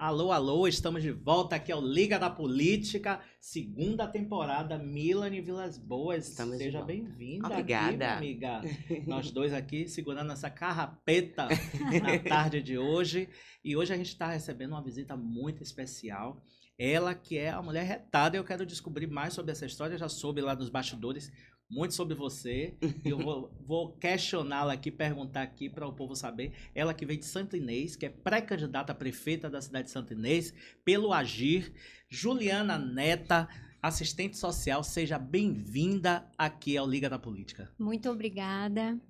Alô, alô, estamos de volta aqui ao Liga da Política, segunda temporada, Milane Vilas Boas. Seja bem-vinda. Obrigada. Aqui, minha amiga. Nós dois aqui segurando essa carrapeta na tarde de hoje. E hoje a gente está recebendo uma visita muito especial. Ela que é a mulher retada. Eu quero descobrir mais sobre essa história. Eu já soube lá nos bastidores muito sobre você. Eu vou questioná-la aqui, perguntar aqui para o povo saber. Ela que vem de Santa Inês, que é pré-candidata a prefeita da cidade de Santa Inês, pelo Agir. Juliana Neta, assistente social, seja bem-vinda aqui ao Liga da Política. Muito obrigada.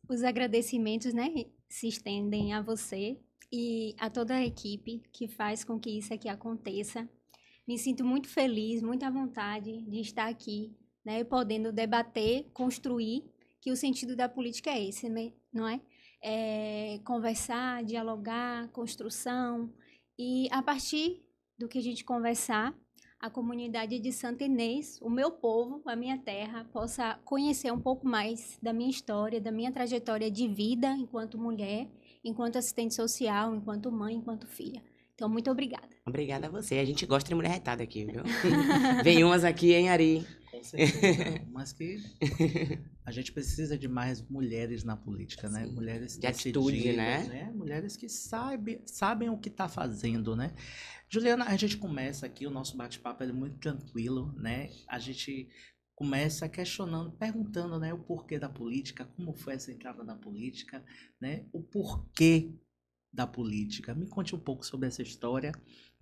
Os agradecimentos, né, se estendem a você e a toda a equipe que faz com que isso aqui aconteça. Me sinto muito feliz, muito à vontade de estar aqui, né, podendo debater, construir, que o sentido da política é esse, não é? Conversar, dialogar, construção, e a partir do que a gente conversar, a comunidade de Santa Inês, o meu povo, a minha terra, possa conhecer um pouco mais da minha história, da minha trajetória de vida enquanto mulher, enquanto assistente social, enquanto mãe, enquanto filha. Então, muito obrigada. Obrigada a você. A gente gosta de mulher retada aqui, viu? Vem umas aqui, hein, Ari? Com certeza. Mas que a gente precisa de mais mulheres na política, né? Mulheres de atitude, né? Mulheres que sabem o que está fazendo, né? Juliana, a gente começa aqui, o nosso bate-papo é muito tranquilo, né? A gente começa questionando, perguntando, né, o porquê da política, como foi essa entrada na política, né? O porquê da política. Me conte um pouco sobre essa história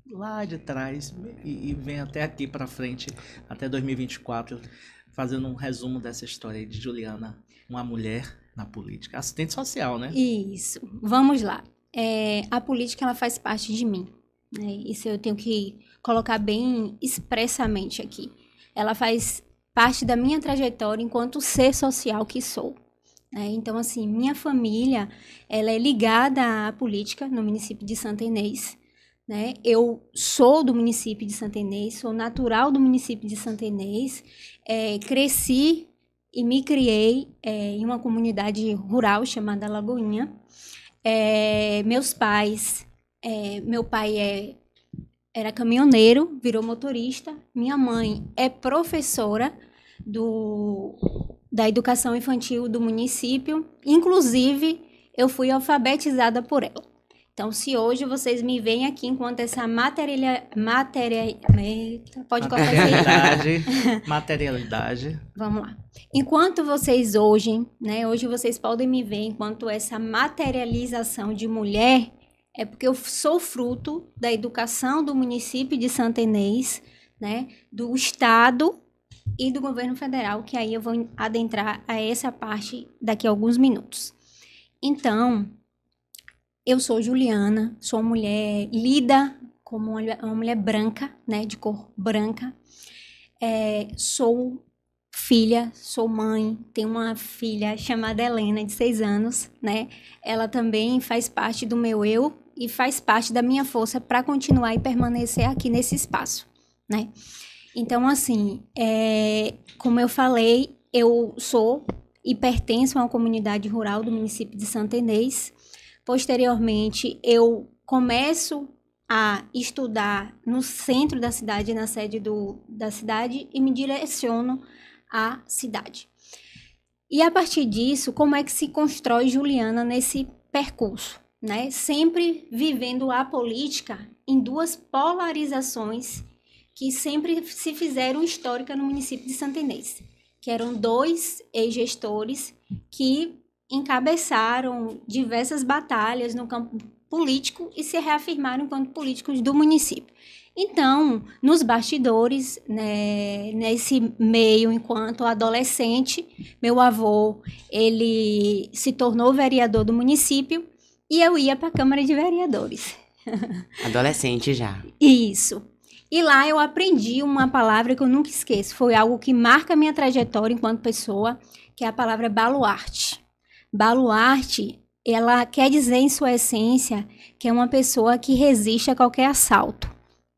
lá de trás e vem até aqui para frente, até 2024, fazendo um resumo dessa história aí de Juliana, uma mulher na política, assistente social, né? Isso. Vamos lá. A política, ela faz parte de mim, né? Isso eu tenho que colocar bem expressamente aqui. Ela faz parte da minha trajetória enquanto ser social que sou. Então, assim, minha família, ela é ligada à política no município de Santa Inês, né? Eu sou do município de Santa Inês, sou natural do município de Santa Inês, cresci e me criei em uma comunidade rural chamada Lagoinha. Meus pais, meu pai era caminhoneiro, virou motorista, minha mãe é professora da educação infantil do município, inclusive eu fui alfabetizada por ela. Então, se hoje vocês me veem aqui enquanto essa materialidade. Vamos lá. Enquanto vocês hoje vocês podem me ver enquanto essa materialização de mulher, é porque eu sou fruto da educação do município de Santa Inês, né, do Estado e do governo federal, que aí eu vou adentrar a essa parte daqui a alguns minutos. Então, eu sou Juliana, sou uma mulher lida como uma mulher branca, né, de cor branca. Sou filha, sou mãe, tenho uma filha chamada Helena, de 6 anos, né? Ela também faz parte do meu eu e faz parte da minha força para continuar e permanecer aqui nesse espaço, né? Então, assim, como eu falei, eu sou e pertenço a uma comunidade rural do município de Santa Inês. Posteriormente, eu começo a estudar no centro da cidade, na sede da cidade, e me direciono à cidade. E a partir disso, como é que se constrói Juliana nesse percurso, né? Sempre vivendo a política em duas polarizações que sempre se fizeram histórica no município de Santa Inês, que eram 2 ex-gestores que encabeçaram diversas batalhas no campo político e se reafirmaram enquanto políticos do município. Então, nos bastidores, né, nesse meio, enquanto adolescente, meu avô, ele se tornou vereador do município e eu ia para a Câmara de Vereadores. Adolescente já. Isso. E lá eu aprendi uma palavra que eu nunca esqueço. Foi algo que marca a minha trajetória enquanto pessoa, que é a palavra baluarte. Baluarte, ela quer dizer em sua essência que é uma pessoa que resiste a qualquer assalto,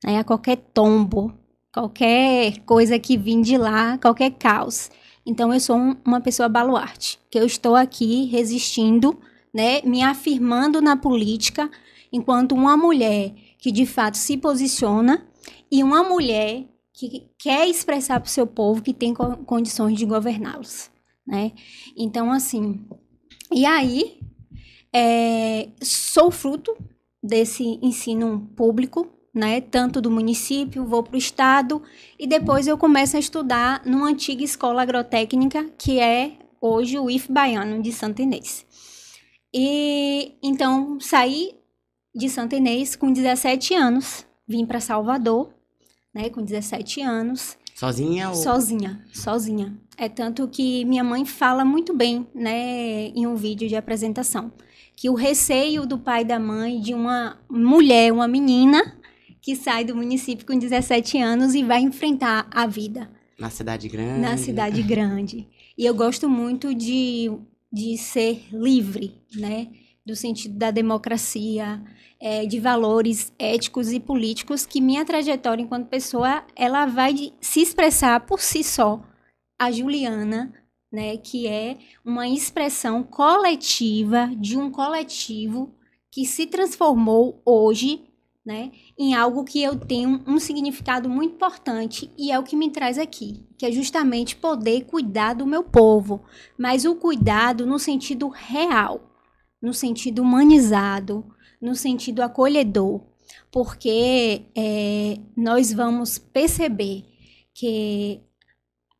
né? A qualquer tombo, qualquer coisa que vem de lá, qualquer caos. Então, eu sou uma pessoa baluarte, que eu estou aqui resistindo, né? Me afirmando na política enquanto uma mulher que de fato se posiciona e uma mulher que quer expressar para o seu povo que tem condições de governá-los, né? Então, assim, e aí, sou fruto desse ensino público, né? Tanto do município, vou para o estado e depois eu começo a estudar numa antiga escola agrotécnica que é hoje o IF Baiano de Santa Inês. E então saí de Santa Inês com 17 anos, vim para Salvador, né? Com 17 anos. Sozinha ou... Sozinha. É tanto que minha mãe fala muito bem, né, em um vídeo de apresentação, que o receio do pai e da mãe de uma mulher, uma menina, que sai do município com 17 anos e vai enfrentar a vida. Na cidade grande. Na cidade grande. E eu gosto muito de ser livre, né, do sentido da democracia, de valores éticos e políticos, que minha trajetória enquanto pessoa, ela vai se expressar por si só. A Juliana, né, que é uma expressão coletiva de um coletivo que se transformou hoje, né, em algo que eu tenho um significado muito importante e é o que me traz aqui, que é justamente poder cuidar do meu povo, mas o cuidado no sentido real, no sentido humanizado, no sentido acolhedor, porque nós vamos perceber que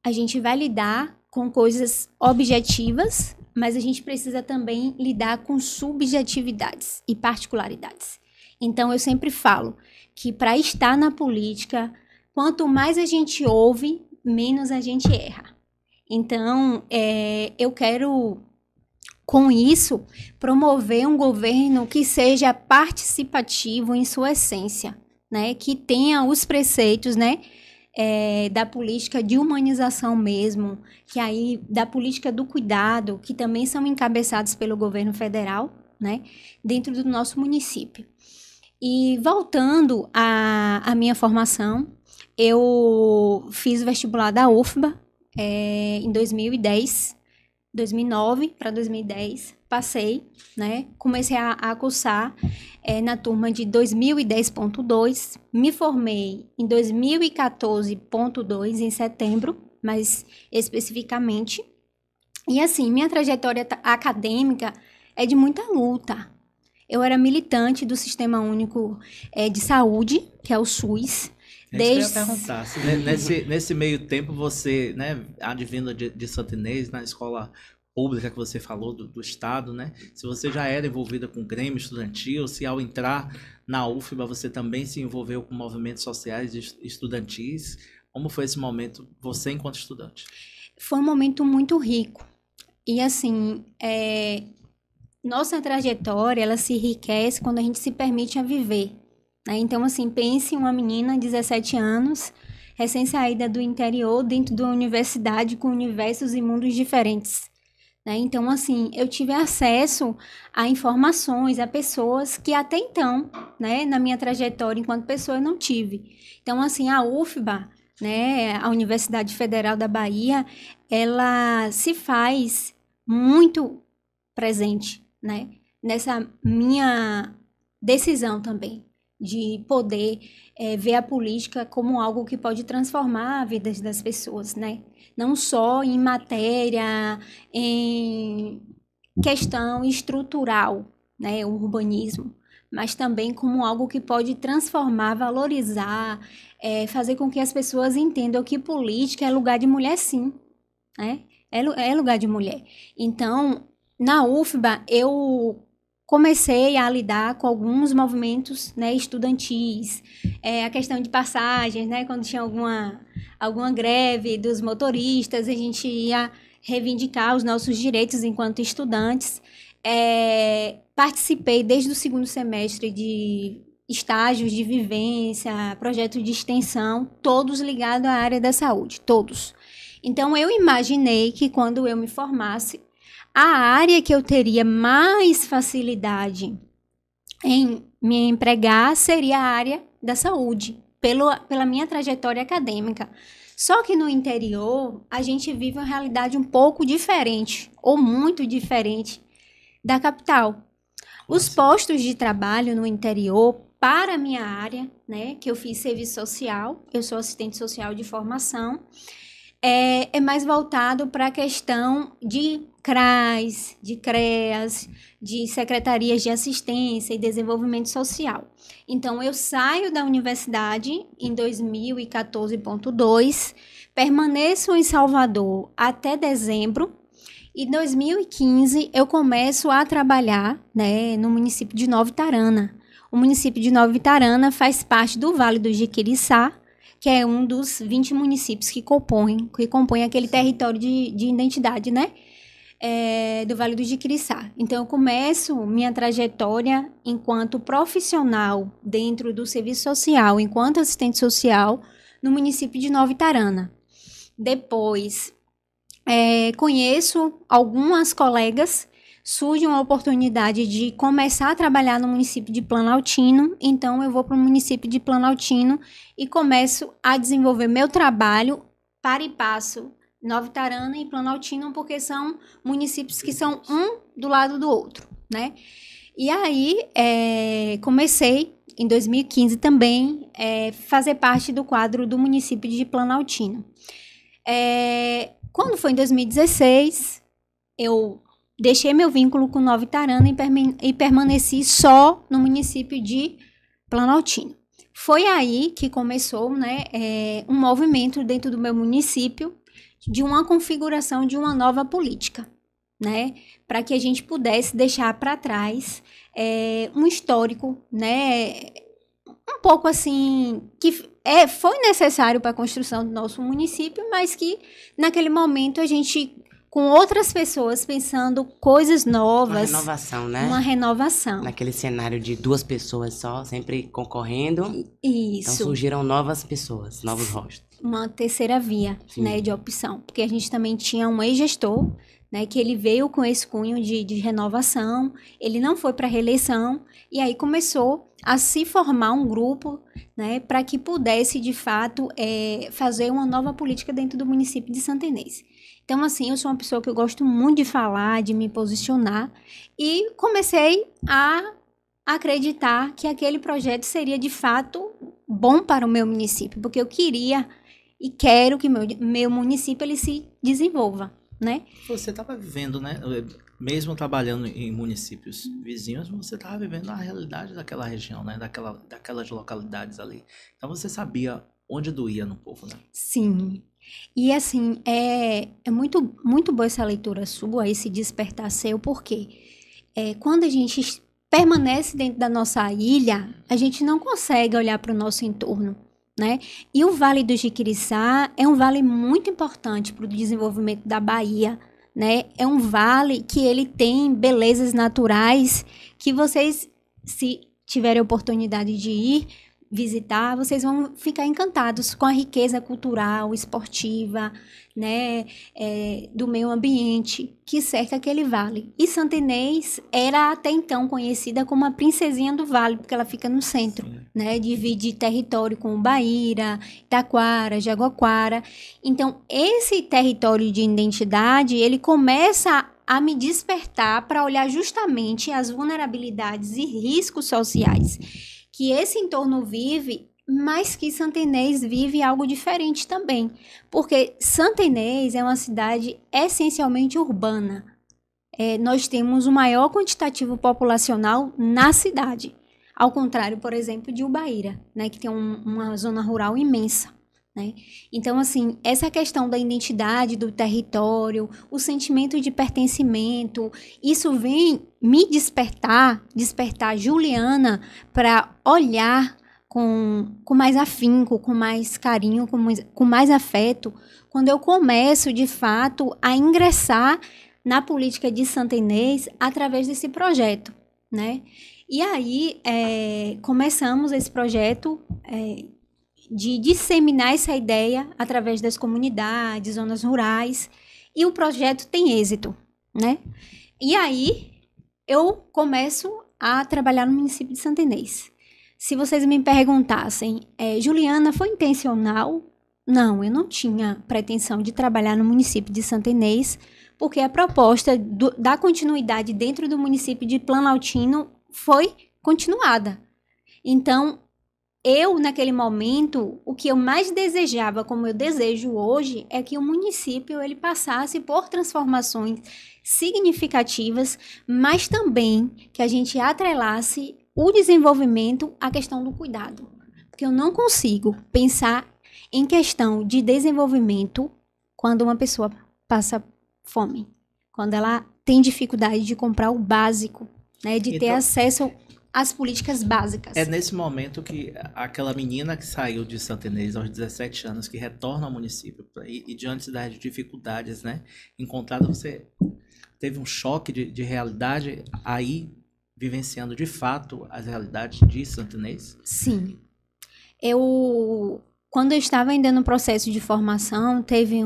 a gente vai lidar com coisas objetivas, mas a gente precisa também lidar com subjetividades e particularidades. Então, eu sempre falo que para estar na política, quanto mais a gente ouve, menos a gente erra. Então, eu quero, com isso, promover um governo que seja participativo em sua essência, né? Que tenha os preceitos, né? Da política de humanização mesmo, que aí da política do cuidado, que também são encabeçados pelo governo federal, né? Dentro do nosso município. E voltando à minha formação, eu fiz o vestibular da UFBA em 2010, 2009 para 2010, passei, né? Comecei a cursar na turma de 2010.2, me formei em 2014.2, em setembro, mais especificamente. E assim, minha trajetória acadêmica é de muita luta. Eu era militante do Sistema Único de Saúde, que é o SUS. Eu ia perguntar, se nesse meio tempo você, né, advindo de Santa Inês, na escola pública que você falou, do Estado, né, se você já era envolvida com Grêmio Estudantil, se ao entrar na UFBA você também se envolveu com movimentos sociais estudantis, como foi esse momento, você enquanto estudante? Foi um momento muito rico. E assim, nossa trajetória, ela se enriquece quando a gente se permite a viver, né? Então, assim, pense em uma menina de 17 anos, recém-saída do interior, dentro de uma universidade com universos e mundos diferentes, né? Então, assim, eu tive acesso a informações, a pessoas que até então, né, na minha trajetória enquanto pessoa, eu não tive. Então, assim, a UFBA, né, a Universidade Federal da Bahia, ela se faz muito presente, né, nessa minha decisão também, de poder ver a política como algo que pode transformar a vida das pessoas, né? Não só em matéria, em questão estrutural, né, o urbanismo, mas também como algo que pode transformar, valorizar, fazer com que as pessoas entendam que política é lugar de mulher, sim, né? É lugar de mulher. Então, na UFBA, eu comecei a lidar com alguns movimentos, né, estudantis, a questão de passagens, né, quando tinha alguma greve dos motoristas, a gente ia reivindicar os nossos direitos enquanto estudantes. Participei desde o segundo semestre de estágios de vivência, projetos de extensão, todos ligados à área da saúde, todos. Então, eu imaginei que quando eu me formasse, a área que eu teria mais facilidade em me empregar seria a área da saúde, pela minha trajetória acadêmica. Só que no interior, a gente vive uma realidade um pouco diferente, ou muito diferente, da capital. Os postos de trabalho no interior, para a minha área, né, que eu fiz serviço social, eu sou assistente social de formação, é mais voltado para a questão de CRAS, de CREAS, de secretarias de assistência e desenvolvimento social. Então, eu saio da universidade em 2014.2, permaneço em Salvador até dezembro, e em 2015 eu começo a trabalhar, né, no município de Nova Itarana. O município de Nova Itarana faz parte do Vale do Jiquiriçá, que é um dos 20 municípios que compõem aquele território de identidade, né? Do Vale do Jiquiriçá. Então, eu começo minha trajetória enquanto profissional dentro do serviço social, enquanto assistente social, no município de Nova Itarana. Depois, conheço algumas colegas, surge uma oportunidade de começar a trabalhar no município de Planaltino, então eu vou para o município de Planaltino e começo a desenvolver meu trabalho para e passo Nova Itarana e Planaltino, porque são municípios que são um do lado do outro, né? E aí, comecei em 2015 também fazer parte do quadro do município de Planaltino. Quando foi em 2016, eu deixei meu vínculo com Nova Itarana e permaneci só no município de Planaltino. Foi aí que começou, né, um movimento dentro do meu município de uma configuração de uma nova política, né, para que a gente pudesse deixar para trás um histórico, né, um pouco assim, que foi necessário para a construção do nosso município, mas que naquele momento a gente, com outras pessoas pensando coisas novas. Uma renovação, né? Uma renovação. Naquele cenário de duas pessoas só, sempre concorrendo. Isso. Então surgiram novas pessoas, novos rostos. Uma terceira via, né, de opção. Porque a gente também tinha um ex-gestor, né, que ele veio com esse cunho de renovação, ele não foi para reeleição, e aí começou a se formar um grupo, né, para que pudesse, de fato, fazer uma nova política dentro do município de Santa Inês. Então, assim, eu sou uma pessoa que eu gosto muito de falar, de me posicionar, e comecei a acreditar que aquele projeto seria, de fato, bom para o meu município, porque eu queria e quero que meu município ele se desenvolva, né? Você estava vivendo, né? Mesmo trabalhando em municípios vizinhos, você estava vivendo a realidade daquela região, né? Daquelas localidades ali. Então, você sabia onde doía no povo, né? Sim. E assim, é muito, muito boa essa leitura sua, esse despertar seu, porque quando a gente permanece dentro da nossa ilha, a gente não consegue olhar para o nosso entorno, né? E o Vale do Jiquiriçá é um vale muito importante para o desenvolvimento da Bahia, né? É um vale que ele tem belezas naturais que vocês, se tiverem oportunidade de ir visitar, vocês vão ficar encantados com a riqueza cultural, esportiva, né, do meio ambiente que cerca aquele vale. E Santa Inês era até então conhecida como a princesinha do vale, porque ela fica no centro, né, divide território com Baíra, Taquara, Jaguaquara. Então, esse território de identidade, ele começa a me despertar para olhar justamente as vulnerabilidades e riscos sociais que esse entorno vive, mas que Santa Inês vive algo diferente também. Porque Santa Inês é uma cidade essencialmente urbana. Nós temos o maior quantitativo populacional na cidade. Ao contrário, por exemplo, de Ubaíra, né, que tem uma zona rural imensa. Né? Então, assim, essa questão da identidade do território, o sentimento de pertencimento, isso vem me despertar Juliana para olhar com mais afinco, com mais carinho, com mais afeto, quando eu começo, de fato, a ingressar na política de Santa Inês através desse projeto, né? E aí, começamos esse projeto de disseminar essa ideia através das comunidades, zonas rurais, e o projeto tem êxito, né? E aí, eu começo a trabalhar no município de Santa Inês. Se vocês me perguntassem, Juliana, foi intencional Não, eu não tinha pretensão de trabalhar no município de Santa Inês, porque a proposta da continuidade dentro do município de Planaltino foi continuada. Então, eu, naquele momento, o que eu mais desejava, como eu desejo hoje, é que o município ele passasse por transformações significativas, mas também que a gente atrelasse o desenvolvimento à questão do cuidado. Porque eu não consigo pensar em questão de desenvolvimento quando uma pessoa passa fome, quando ela tem dificuldade de comprar o básico, né, de ter acesso às políticas básicas. É nesse momento que aquela menina que saiu de Santa Inês aos 17 anos, que retorna ao município, e diante das dificuldades, né, encontradas, você teve um choque de realidade aí, vivenciando de fato as realidades de Santa Inês? Sim. Quando eu estava ainda no processo de formação, teve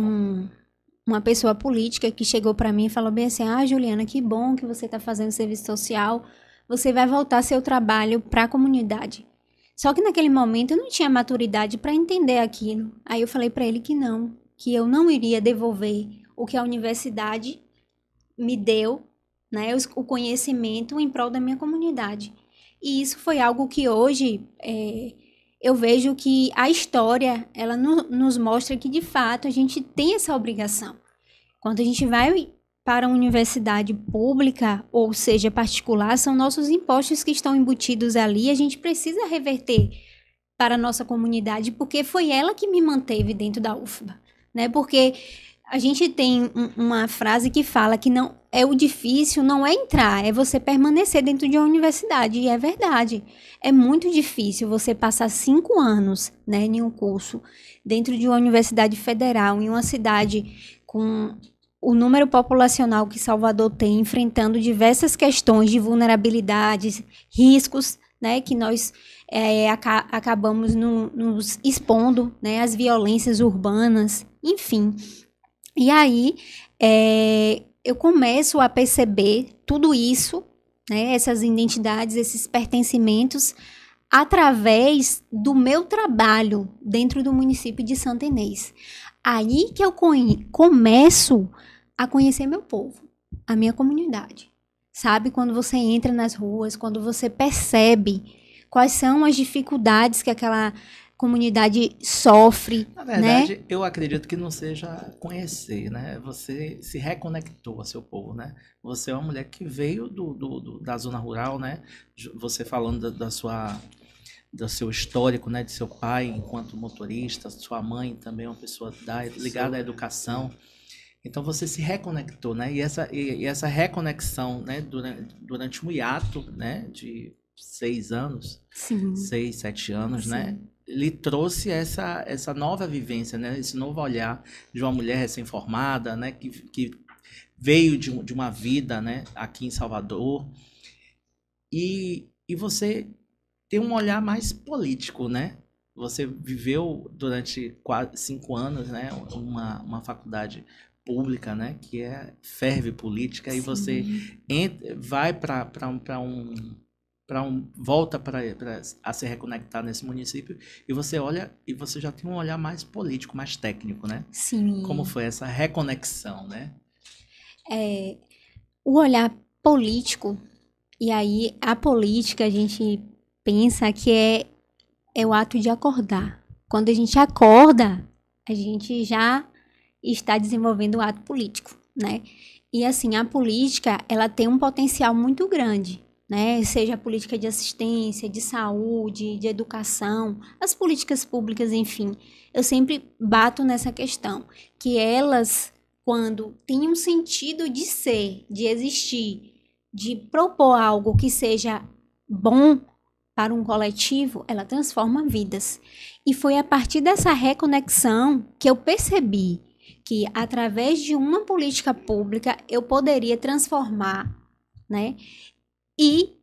uma pessoa política que chegou para mim e falou bem assim: Juliana, que bom que você está fazendo serviço social, você vai voltar seu trabalho para a comunidade. Só que naquele momento eu não tinha maturidade para entender aquilo. Aí eu falei para ele que eu não iria devolver o que a universidade me deu, né, o conhecimento em prol da minha comunidade. E isso foi algo que hoje eu vejo que a história, ela nos mostra que, de fato, a gente tem essa obrigação. Quando a gente vai para a universidade pública, ou seja, particular, são nossos impostos que estão embutidos ali, a gente precisa reverter para a nossa comunidade, porque foi ela que me manteve dentro da UFBA, né? Porque a gente tem uma frase que fala que não é o difícil, não é entrar, é você permanecer dentro de uma universidade. E é verdade. É muito difícil você passar 5 anos, né, em um curso dentro de uma universidade federal, em uma cidade com o número populacional que Salvador tem, enfrentando diversas questões de vulnerabilidades, riscos, né, que nós acabamos nos expondo, né, às violências urbanas, enfim. E aí, eu começo a perceber tudo isso, né, essas identidades, esses pertencimentos, através do meu trabalho dentro do município de Santa Inês. Aí que eu começo a conhecer meu povo, a minha comunidade. Sabe, quando você entra nas ruas, quando você percebe quais são as dificuldades que aquela comunidade sofre. Na verdade, né? Eu acredito que não seja conhecer, né? Você se reconectou a seu povo, né? Você é uma mulher que veio da zona rural, né? Você falando do seu histórico, né? De seu pai enquanto motorista, sua mãe também é uma pessoa ligada à educação. Então você se reconectou, né? E essa reconexão, né? Durante um hiato, né? De 6 anos, Sim. 6, 7 anos, Sim. né? Ele trouxe essa nova vivência, né? Esse novo olhar de uma mulher recém-formada, né? Que veio de uma vida, né? Aqui em Salvador. E você tem um olhar mais político, né? Você viveu durante 5 anos, né? Uma faculdade pública, né? Que ferve política. Sim. E você vai volta a se reconectar nesse município e você olha e você já tem um olhar mais político, mais técnico, né? Sim. Como foi essa reconexão, né? O olhar político, e aí a política a gente pensa que é o ato de acordar. Quando a gente acorda, a gente já está desenvolvendo o ato político, né? E assim, a política, ela tem um potencial muito grande, né? Seja a política de assistência, de saúde, de educação, as políticas públicas, enfim. Eu sempre bato nessa questão, que elas, quando têm um sentido de ser, de existir, de propor algo que seja bom para um coletivo, ela transforma vidas. E foi a partir dessa reconexão que eu percebi que, através de uma política pública, eu poderia transformar, né? E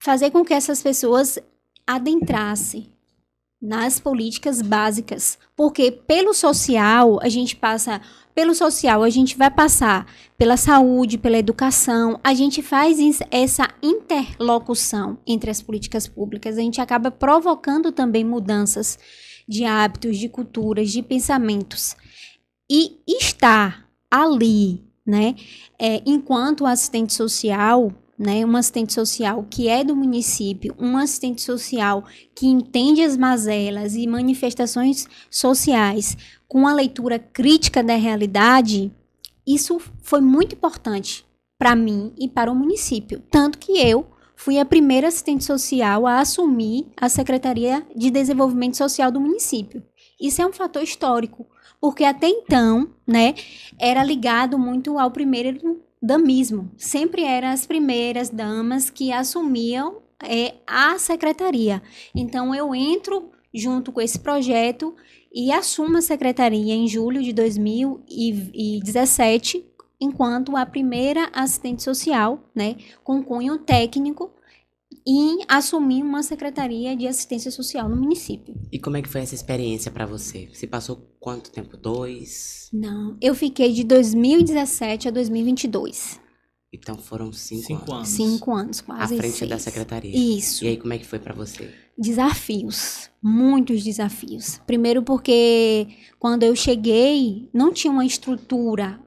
fazer com que essas pessoas adentrassem nas políticas básicas. Porque pelo social, a gente vai passar pela saúde, pela educação, a gente faz essa interlocução entre as políticas públicas, a gente acaba provocando também mudanças de hábitos, de culturas, de pensamentos. E estar ali, né, enquanto assistente social, né, um assistente social que é do município, um assistente social que entende as mazelas e manifestações sociais com a leitura crítica da realidade, isso foi muito importante para mim e para o município. Tanto que eu fui a primeira assistente social a assumir a Secretaria de Desenvolvimento Social do município. Isso é um fator histórico, porque até então, né, era ligado muito ao primeiro damismo. Sempre eram as primeiras damas que assumiam a secretaria. Então, eu entro junto com esse projeto e assumo a secretaria em julho de 2017, enquanto a primeira assistente social, né, com cunho técnico, em assumir uma secretaria de assistência social no município. E como é que foi essa experiência para você? Você passou quanto tempo? 2? Não, eu fiquei de 2017 a 2022. Então foram 5 anos. 5 anos, quase À frente 6. da secretaria. Isso. E aí, como é que foi para você? Desafios, muitos desafios. Primeiro porque quando eu cheguei, não tinha uma estrutura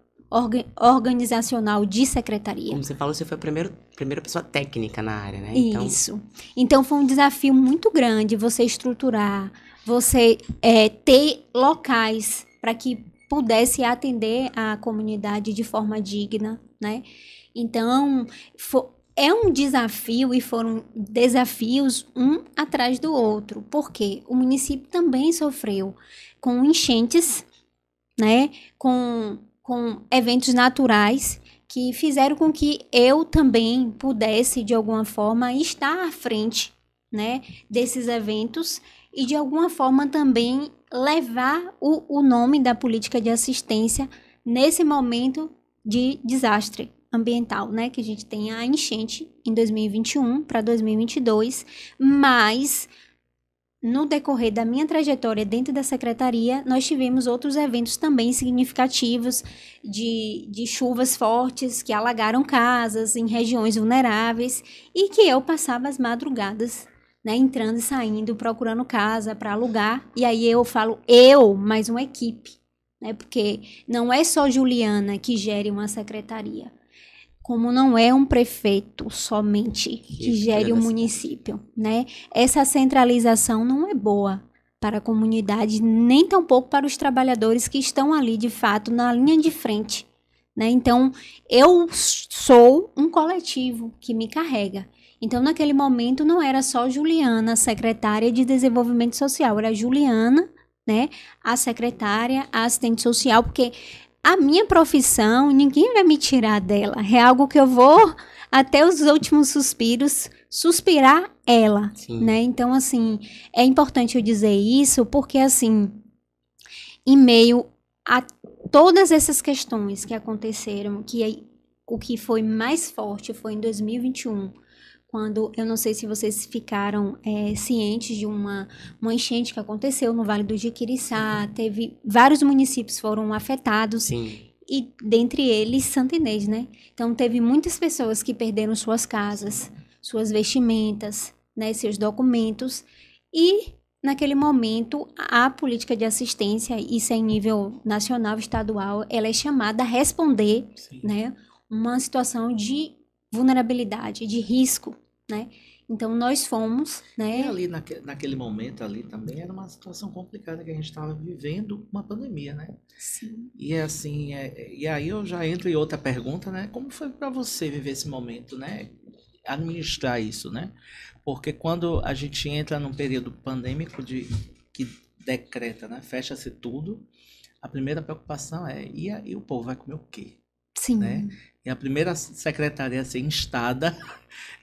organizacional de secretaria. Como você falou, você foi a primeira pessoa técnica na área, né? Isso. Então foi um desafio muito grande você estruturar, você ter locais para que pudesse atender a comunidade de forma digna, né? Então, é um desafio e foram desafios um atrás do outro, porque o município também sofreu com enchentes, né? Com eventos naturais que fizeram com que eu também pudesse, de alguma forma, estar à frente, né, desses eventos e, de alguma forma, também levar o nome da política de assistência nesse momento de desastre ambiental, né, que a gente tem a enchente em 2021 para 2022, mas no decorrer da minha trajetória dentro da secretaria, nós tivemos outros eventos também significativos de chuvas fortes que alagaram casas em regiões vulneráveis e que eu passava as madrugadas, né, entrando e saindo, procurando casa para alugar. E aí eu falo mais uma equipe, né, porque não é só Juliana que gere uma secretaria. Como não é um prefeito somente que gere o município, né? Essa centralização não é boa para a comunidade, nem tampouco para os trabalhadores que estão ali, de fato, na linha de frente, né? Então, eu sou um coletivo que me carrega. Então, naquele momento, não era só Juliana, secretária de Desenvolvimento Social, era Juliana, né? A secretária, a assistente social, porque a minha profissão, ninguém vai me tirar dela. É algo que eu vou, até os últimos suspiros, suspirar ela, né? Então, assim, é importante eu dizer isso, porque, assim, em meio a todas essas questões que aconteceram, o que foi mais forte foi em 2021, quando, eu não sei se vocês ficaram cientes de uma enchente que aconteceu no Vale do Jiquiriçá, teve vários municípios foram afetados. Sim. E dentre eles Santa Inês, né? Então teve muitas pessoas que perderam suas casas, suas vestimentas, né, seus documentos, e naquele momento a política de assistência, isso é em nível nacional, estadual, ela é chamada a responder, né, uma situação de vulnerabilidade, de risco, né? Então, nós fomos, né? E ali, naquele momento ali também era uma situação complicada que a gente estava vivendo uma pandemia, né? Sim. E assim, e aí eu já entro em outra pergunta, né? Como foi para você viver esse momento, né? Administrar isso, né? Porque quando a gente entra num período pandêmico que decreta, né? Fecha-se tudo, a primeira preocupação e o povo vai comer o quê? Sim. Né? E a primeira secretaria a ser instada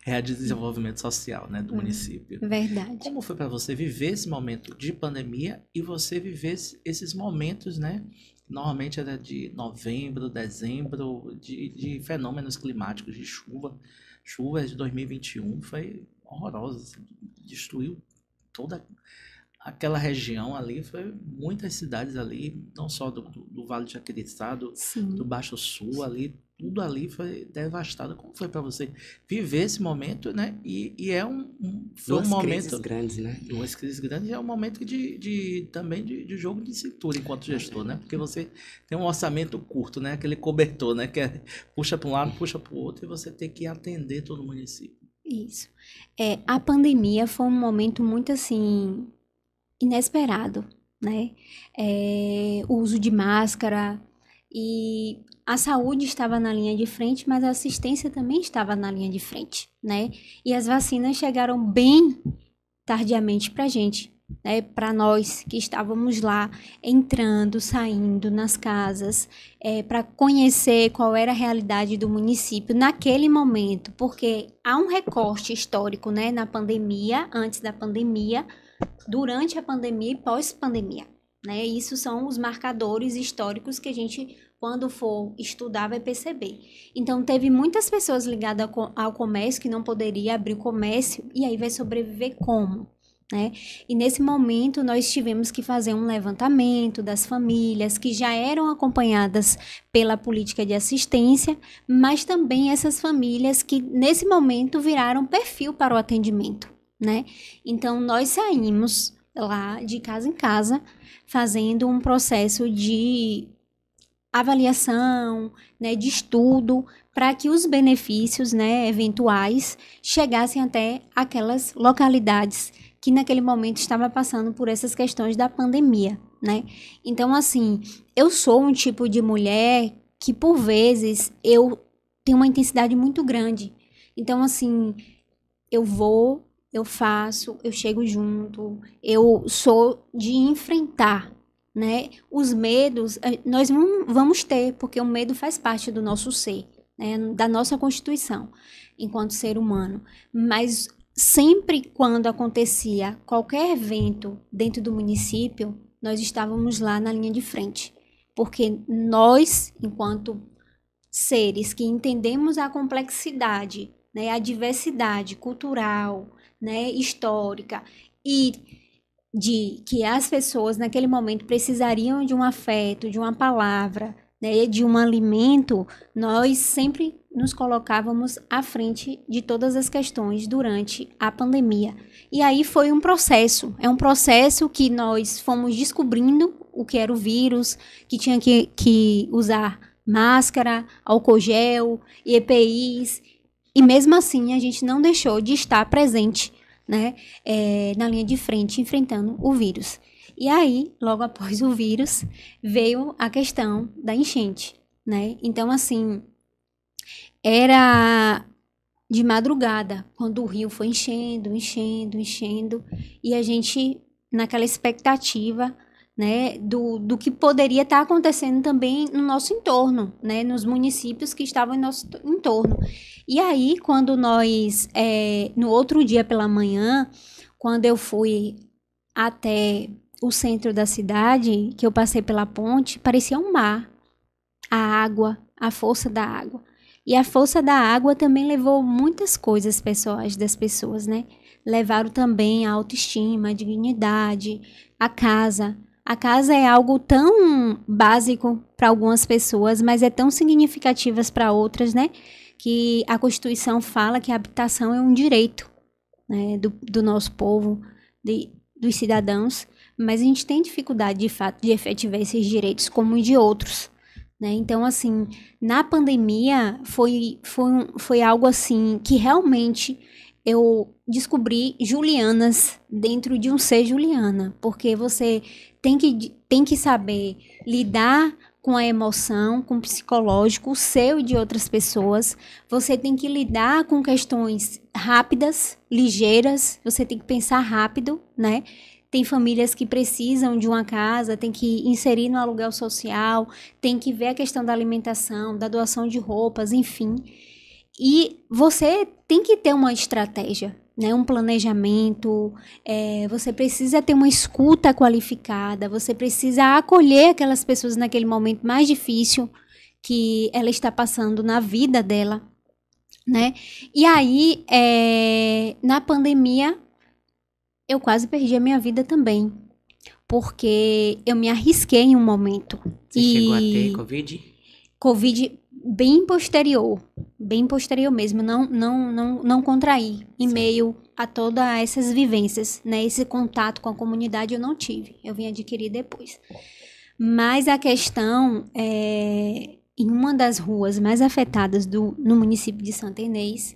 é a de desenvolvimento social, né, do município. Verdade. Como foi para você viver esse momento de pandemia e você viver esses momentos, né? Normalmente era de novembro, dezembro, de fenômenos climáticos, de chuva. Chuvas de 2021 foi horrorosa, assim, destruiu toda aquela região ali, foi muitas cidades ali, não só do Vale de Jaquiriçá, do Baixo Sul ali, tudo ali foi devastado. Como foi para você viver esse momento, né? E foi Duas um momento... crises grandes, né? Duas crises grandes, é um momento também de jogo de cintura enquanto gestor, né? Porque você tem um orçamento curto, né? Aquele cobertor, né? Que puxa para um lado, puxa para o outro, e você tem que atender todo o município. Isso. A pandemia foi um momento muito, assim, inesperado, né? O uso de máscara e a saúde estava na linha de frente, mas a assistência também estava na linha de frente, né? E as vacinas chegaram bem tardiamente para a gente, né? Para nós que estávamos lá entrando, saindo nas casas, para conhecer qual era a realidade do município naquele momento, porque há um recorte histórico, né? Na pandemia, antes da pandemia, durante a pandemia e pós-pandemia, né? Isso são os marcadores históricos que a gente, quando for estudar, vai perceber. Então, teve muitas pessoas ligadas ao comércio que não poderia abrir o comércio, e aí vai sobreviver como? Né? E nesse momento nós tivemos que fazer um levantamento das famílias que já eram acompanhadas pela política de assistência, mas também essas famílias que nesse momento viraram perfil para o atendimento, né? Então nós saímos lá de casa em casa fazendo um processo de avaliação, né, de estudo, para que os benefícios, né, eventuais chegassem até aquelas localidades que naquele momento estava passando por essas questões da pandemia, né? Então, assim, eu sou um tipo de mulher que, por vezes, eu tenho uma intensidade muito grande. Então, assim, eu vou, eu faço, eu chego junto, eu sou de enfrentar, né? Os medos, nós vamos ter, porque o medo faz parte do nosso ser, né? Da nossa constituição, enquanto ser humano. Mas sempre quando acontecia qualquer evento dentro do município, nós estávamos lá na linha de frente. Porque nós, enquanto seres que entendemos a complexidade, né, a diversidade cultural, né, histórica, e de que as pessoas naquele momento precisariam de um afeto, de uma palavra, né, de um alimento, nós sempre nos colocávamos à frente de todas as questões durante a pandemia. E aí foi um processo, é um processo que nós fomos descobrindo o que era o vírus, que tinha que usar máscara, álcool gel, EPIs, e mesmo assim a gente não deixou de estar presente, né, na linha de frente, enfrentando o vírus. E aí, logo após o vírus, veio a questão da enchente, né? Então, assim, era de madrugada, quando o rio foi enchendo, e a gente, naquela expectativa, né, do que poderia estar acontecendo também no nosso entorno, né, nos municípios que estavam em nosso entorno. E aí, quando nós, no outro dia pela manhã, quando eu fui até o centro da cidade, que eu passei pela ponte, parecia um mar. A água, a força da água. E a força da água também levou muitas coisas pessoais das pessoas, né? Levaram também a autoestima, a dignidade, a casa. A casa é algo tão básico para algumas pessoas, mas é tão significativo para outras, né? Que a Constituição fala que a habitação é um direito, né, do nosso povo, dos cidadãos, mas a gente tem dificuldade, de fato, de efetivar esses direitos como de outros, né? Então, assim, na pandemia foi algo assim que realmente eu descobri Julianas dentro de um ser Juliana, porque você tem que saber lidar com a emoção, com o psicológico, o seu e de outras pessoas. Você tem que lidar com questões rápidas, ligeiras, você tem que pensar rápido, né? Tem famílias que precisam de uma casa, tem que inserir no aluguel social, tem que ver a questão da alimentação, da doação de roupas, enfim. E você tem que ter uma estratégia, né? Um planejamento, você precisa ter uma escuta qualificada, você precisa acolher aquelas pessoas naquele momento mais difícil que ela está passando na vida dela, né? E aí, na pandemia, eu quase perdi a minha vida também, porque eu me arrisquei em um momento. Você chegou a ter Covid? Covid bem posterior mesmo, não contraí em meio a todas essas vivências, né? Esse contato com a comunidade eu não tive, eu vim adquirir depois. Mas a questão é, em uma das ruas mais afetadas no município de Santa Inês,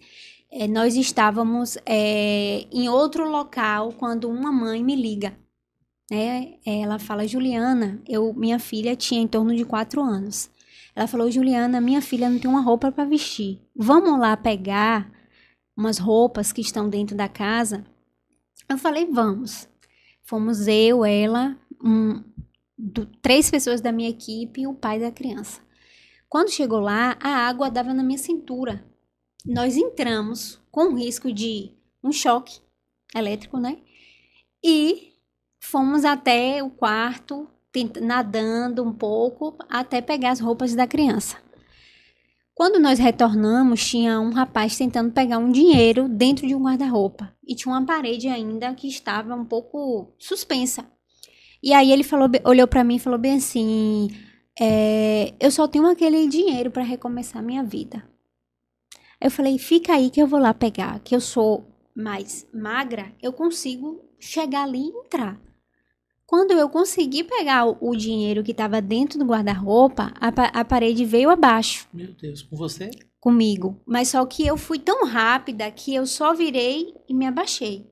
nós estávamos em outro local quando uma mãe me liga, né? Ela fala, Juliana, minha filha tinha em torno de 4 anos. Ela falou, Juliana, minha filha não tem uma roupa para vestir. Vamos lá pegar umas roupas que estão dentro da casa? Eu falei, vamos. Fomos eu, ela, 3 pessoas da minha equipe e o pai da criança. Quando chegou lá, a água dava na minha cintura. Nós entramos com risco de um choque elétrico, né? E fomos até o quarto, nadando um pouco, até pegar as roupas da criança. Quando nós retornamos, tinha um rapaz tentando pegar um dinheiro dentro de um guarda-roupa. E tinha uma parede ainda que estava um pouco suspensa. E aí ele olhou para mim e falou bem assim, eu só tenho aquele dinheiro para recomeçar minha vida. Eu falei, fica aí que eu vou lá pegar, que eu sou mais magra, eu consigo chegar ali e entrar. Quando eu consegui pegar o dinheiro que estava dentro do guarda-roupa, a parede veio abaixo. Meu Deus, com você? Comigo. Mas só que eu fui tão rápida que eu só virei e me agachei.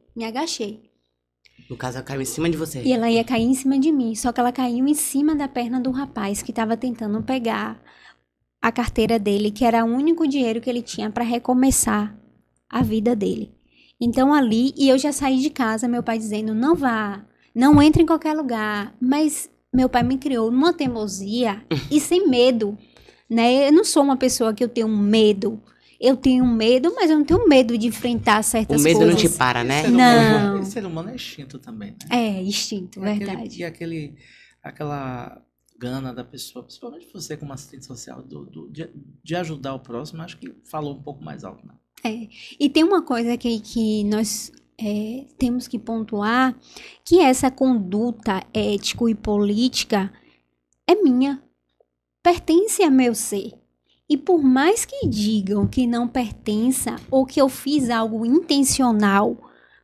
No caso, ela caiu em cima de você. E ela ia cair em cima de mim, só que ela caiu em cima da perna do rapaz que estava tentando pegar a carteira dele, que era o único dinheiro que ele tinha para recomeçar a vida dele. Então ali, e eu já saí de casa, meu pai dizendo, não vá, não entre em qualquer lugar. Mas meu pai me criou numa teimosia e sem medo, né? Eu não sou uma pessoa que eu tenho medo. Eu tenho medo, mas eu não tenho medo de enfrentar certas coisas. O medo não te para, né? Não. O ser humano é instinto também, né? É, instinto, verdade. Aquela gana da pessoa, principalmente você como assistente social, de ajudar o próximo, acho que falou um pouco mais alto, né? E tem uma coisa que nós temos que pontuar, que essa conduta ético e política é minha, pertence a meu ser. E por mais que digam que não pertença ou que eu fiz algo intencional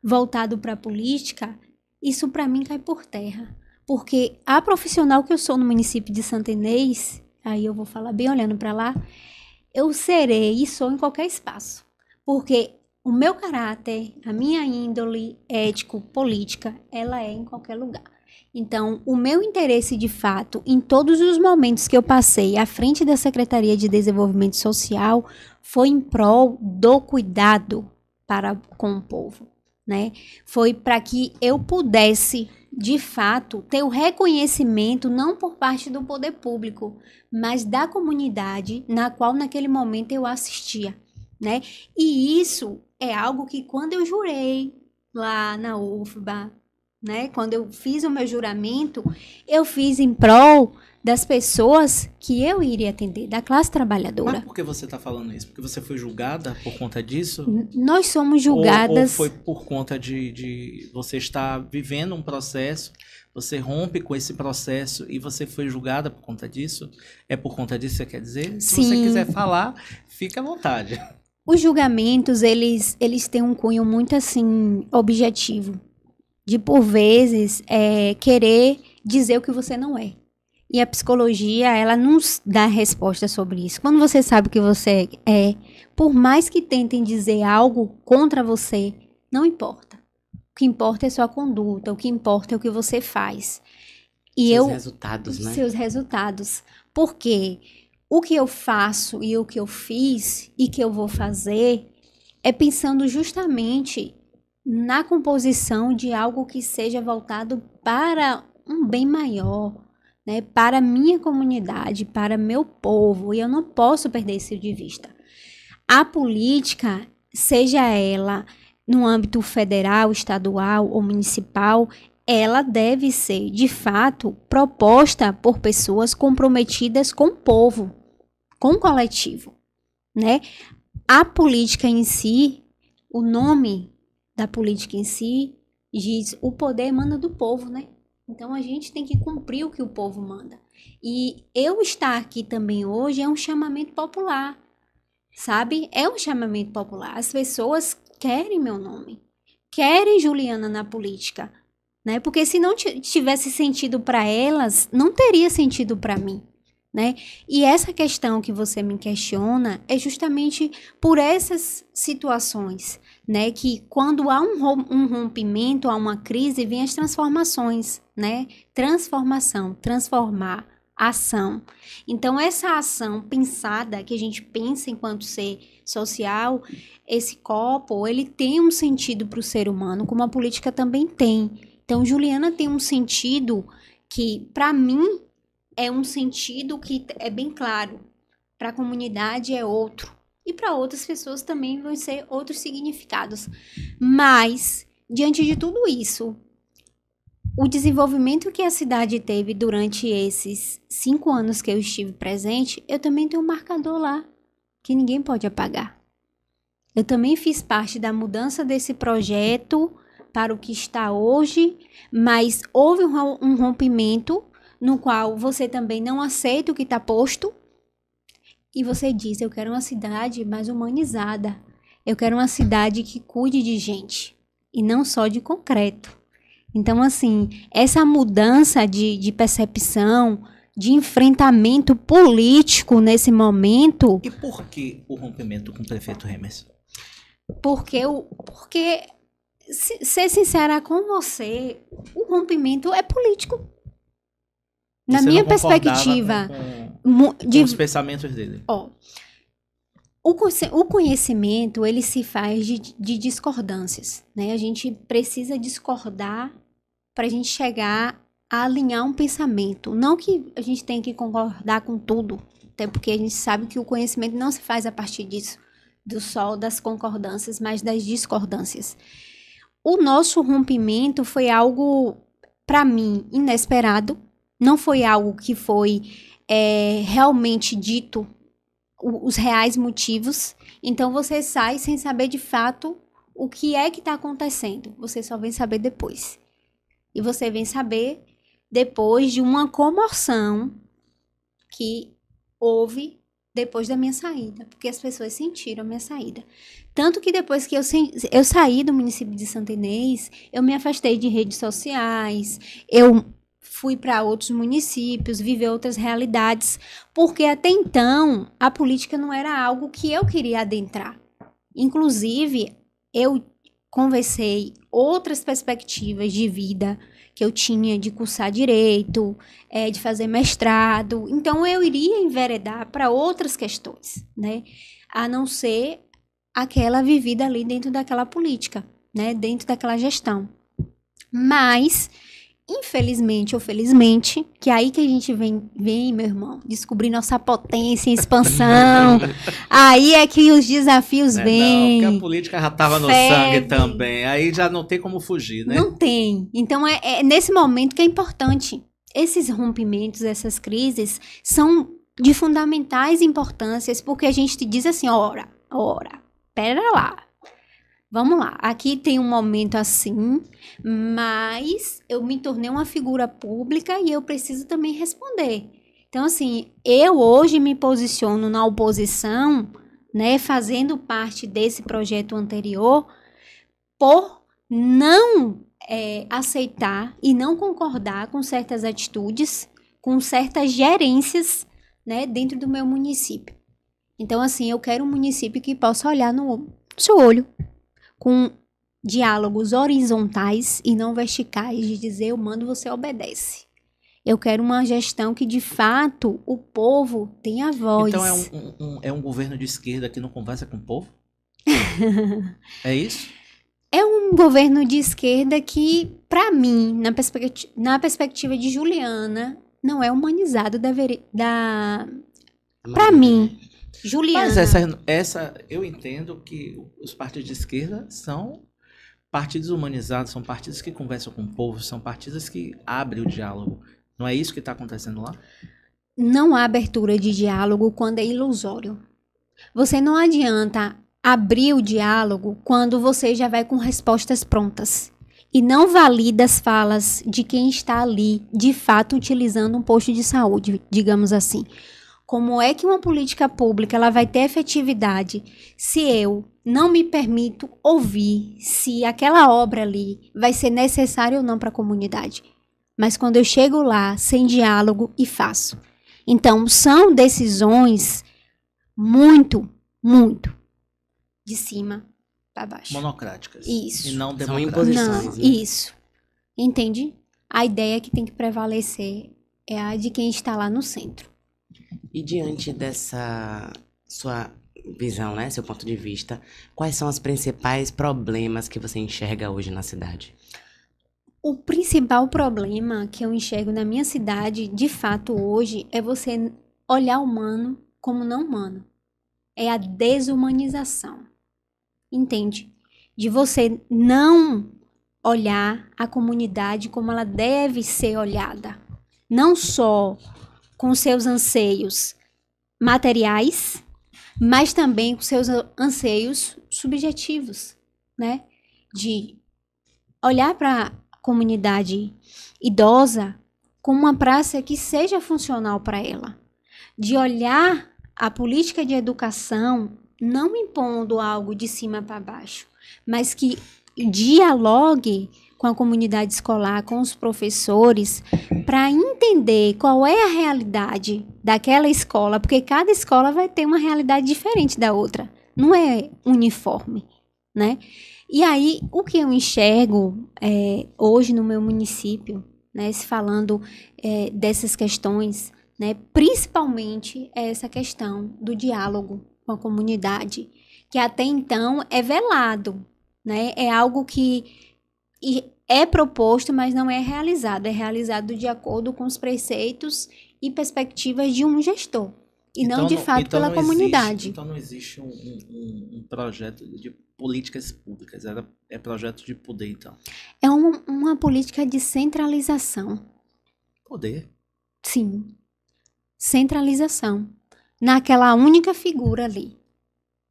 voltado para a política, isso para mim cai por terra. Porque a profissional que eu sou no município de Santa Inês, aí eu vou falar bem olhando para lá, eu serei e sou em qualquer espaço. Porque o meu caráter, a minha índole ético-política, ela é em qualquer lugar. Então, o meu interesse de fato, em todos os momentos que eu passei à frente da Secretaria de Desenvolvimento Social, foi em prol do cuidado com o povo, né? Foi para que eu pudesse, de fato, ter o reconhecimento, não por parte do poder público, mas da comunidade na qual naquele momento eu assistia, né? E isso é algo que quando eu jurei lá na UFBA, né? Quando eu fiz o meu juramento, eu fiz em prol das pessoas que eu iria atender, da classe trabalhadora. Mas por que você está falando isso? Porque você foi julgada por conta disso? Nós somos julgadas... Ou foi por conta de você estar vivendo um processo, você rompe com esse processo e você foi julgada por conta disso? É por conta disso que você quer dizer? Se você quiser falar, fica à vontade. Os julgamentos, eles têm um cunho muito, assim, objetivo. De, por vezes, querer dizer o que você não é. E a psicologia, ela nos dá resposta sobre isso. Quando você sabe o que você é, por mais que tentem dizer algo contra você, não importa. O que importa é sua conduta, o que importa é o que você faz. E seus resultados, né? Seus resultados. Porque o que eu faço e o que eu fiz e que eu vou fazer é pensando justamente na composição de algo que seja voltado para um bem maior, né? Para a minha comunidade, para meu povo, e eu não posso perder isso de vista. A política, seja ela no âmbito federal, estadual ou municipal, ela deve ser, de fato, proposta por pessoas comprometidas com o povo, com o coletivo, né? A política em si, o nome da política em si, diz o poder emana do povo, né? Então a gente tem que cumprir o que o povo manda. E eu estar aqui também hoje é um chamamento popular, sabe? É um chamamento popular. As pessoas querem meu nome, querem Juliana na política, né? Porque se não tivesse sentido para elas, não teria sentido para mim, né? E essa questão que você me questiona é justamente por essas situações, né? Que quando há um rompimento, há uma crise, vem as transformações, né? Transformação, transformar, ação. Então, essa ação pensada, que a gente pensa enquanto ser social, esse copo, ele tem um sentido para o ser humano, como a política também tem. Então, Juliana tem um sentido que, para mim, é um sentido que é bem claro. Para a comunidade é outro. E para outras pessoas também vão ser outros significados. Mas, diante de tudo isso, o desenvolvimento que a cidade teve durante esses 5 anos que eu estive presente, eu também tenho um marcador lá, que ninguém pode apagar. Eu também fiz parte da mudança desse projeto para o que está hoje, mas houve um rompimento no qual você também não aceita o que está posto, e você diz, eu quero uma cidade mais humanizada, eu quero uma cidade que cuide de gente, e não só de concreto. Então, assim, essa mudança de percepção, de enfrentamento político nesse momento... E por que o rompimento com o prefeito Remerson? Porque ser sincera com você, o rompimento é político. Na Você minha não concordava perspectiva... com os pensamentos dele. Ó, o conhecimento, ele se faz de discordâncias, né? A gente precisa discordar para a gente chegar a alinhar um pensamento. Não que a gente tenha que concordar com tudo, até porque a gente sabe que o conhecimento não se faz a partir disso, do só das concordâncias, mas das discordâncias. O nosso rompimento foi algo, para mim, inesperado. Não foi algo que foi realmente dito, os reais motivos. Então, você sai sem saber de fato o que é que está acontecendo. Você só vem saber depois. E você vem saber depois de uma comoção que houve depois da minha saída, porque as pessoas sentiram a minha saída. Tanto que depois que eu saí do município de Santa Inês, eu me afastei de redes sociais, eu fui para outros municípios, viver outras realidades, porque até então a política não era algo que eu queria adentrar. Inclusive, eu conversei outras perspectivas de vida que eu tinha de cursar direito, de fazer mestrado. Então, eu iria enveredar para outras questões, né? A não ser aquela vivida ali dentro daquela política, né? Dentro daquela gestão. Mas, infelizmente ou felizmente, que é aí que a gente vem, meu irmão, descobrir nossa potência em expansão. Aí é que os desafios vêm. Não, porque a política já estava no sangue também. Aí já não tem como fugir, né? Não tem. Então, é nesse momento que é importante. Esses rompimentos, essas crises, são de fundamentais importâncias, porque a gente diz assim, ora, pera lá. Vamos lá, aqui tem um momento assim, mas eu me tornei uma figura pública e eu preciso também responder. Então, assim, eu hoje me posiciono na oposição, né, fazendo parte desse projeto anterior, por não aceitar e não concordar com certas atitudes, com certas gerências, né, dentro do meu município. Então, assim, eu quero um município que possa olhar no seu olho, com diálogos horizontais e não verticais, de dizer eu mando, você obedece. Eu quero uma gestão que, de fato, o povo tenha voz. Então é um governo de esquerda que não conversa com o povo? É isso? É um governo de esquerda que, para mim, na perspectiva de Juliana, não é humanizado para mim. Juliana. Mas essa eu entendo que os partidos de esquerda são partidos humanizados, são partidos que conversam com o povo, são partidos que abrem o diálogo. Não é isso que está acontecendo lá? Não há abertura de diálogo quando é ilusório. Você não adianta abrir o diálogo quando você já vai com respostas prontas. e não valida as falas de quem está ali, de fato, utilizando um posto de saúde, digamos assim. Como é que uma política pública ela vai ter efetividade se eu não me permito ouvir se aquela obra ali vai ser necessária ou não para a comunidade? Mas quando eu chego lá, sem diálogo, e faço. Então, são decisões muito, muito de cima para baixo. Monocráticas. Isso. E não São democráticas. imposições. Não, né? isso. Entende? A ideia que tem que prevalecer é a de quem está lá no centro. E diante dessa sua visão, né, seu ponto de vista, quais são os principais problemas que você enxerga hoje na cidade? O principal problema que eu enxergo na minha cidade, de fato, hoje, é você olhar o humano como não humano. É a desumanização. Entende? De você não olhar a comunidade como ela deve ser olhada. Não só com seus anseios materiais, mas também com seus anseios subjetivos, né? De olhar para a comunidade idosa como uma praça que seja funcional para ela. De olhar a política de educação não impondo algo de cima para baixo, mas que dialogue com a comunidade escolar, com os professores, para entender qual é a realidade daquela escola, porque cada escola vai ter uma realidade diferente da outra, não é uniforme, né? E aí, o que eu enxergo hoje no meu município, né, se falando dessas questões, né, principalmente essa questão do diálogo com a comunidade, que até então é velado, né? É algo que é proposto, mas não é realizado. É realizado de acordo com os preceitos e perspectivas de um gestor, e não de fato pela comunidade. Então não existe um projeto de políticas públicas, é projeto de poder, então. É uma política de centralização. Poder. Sim. Centralização. Naquela única figura ali,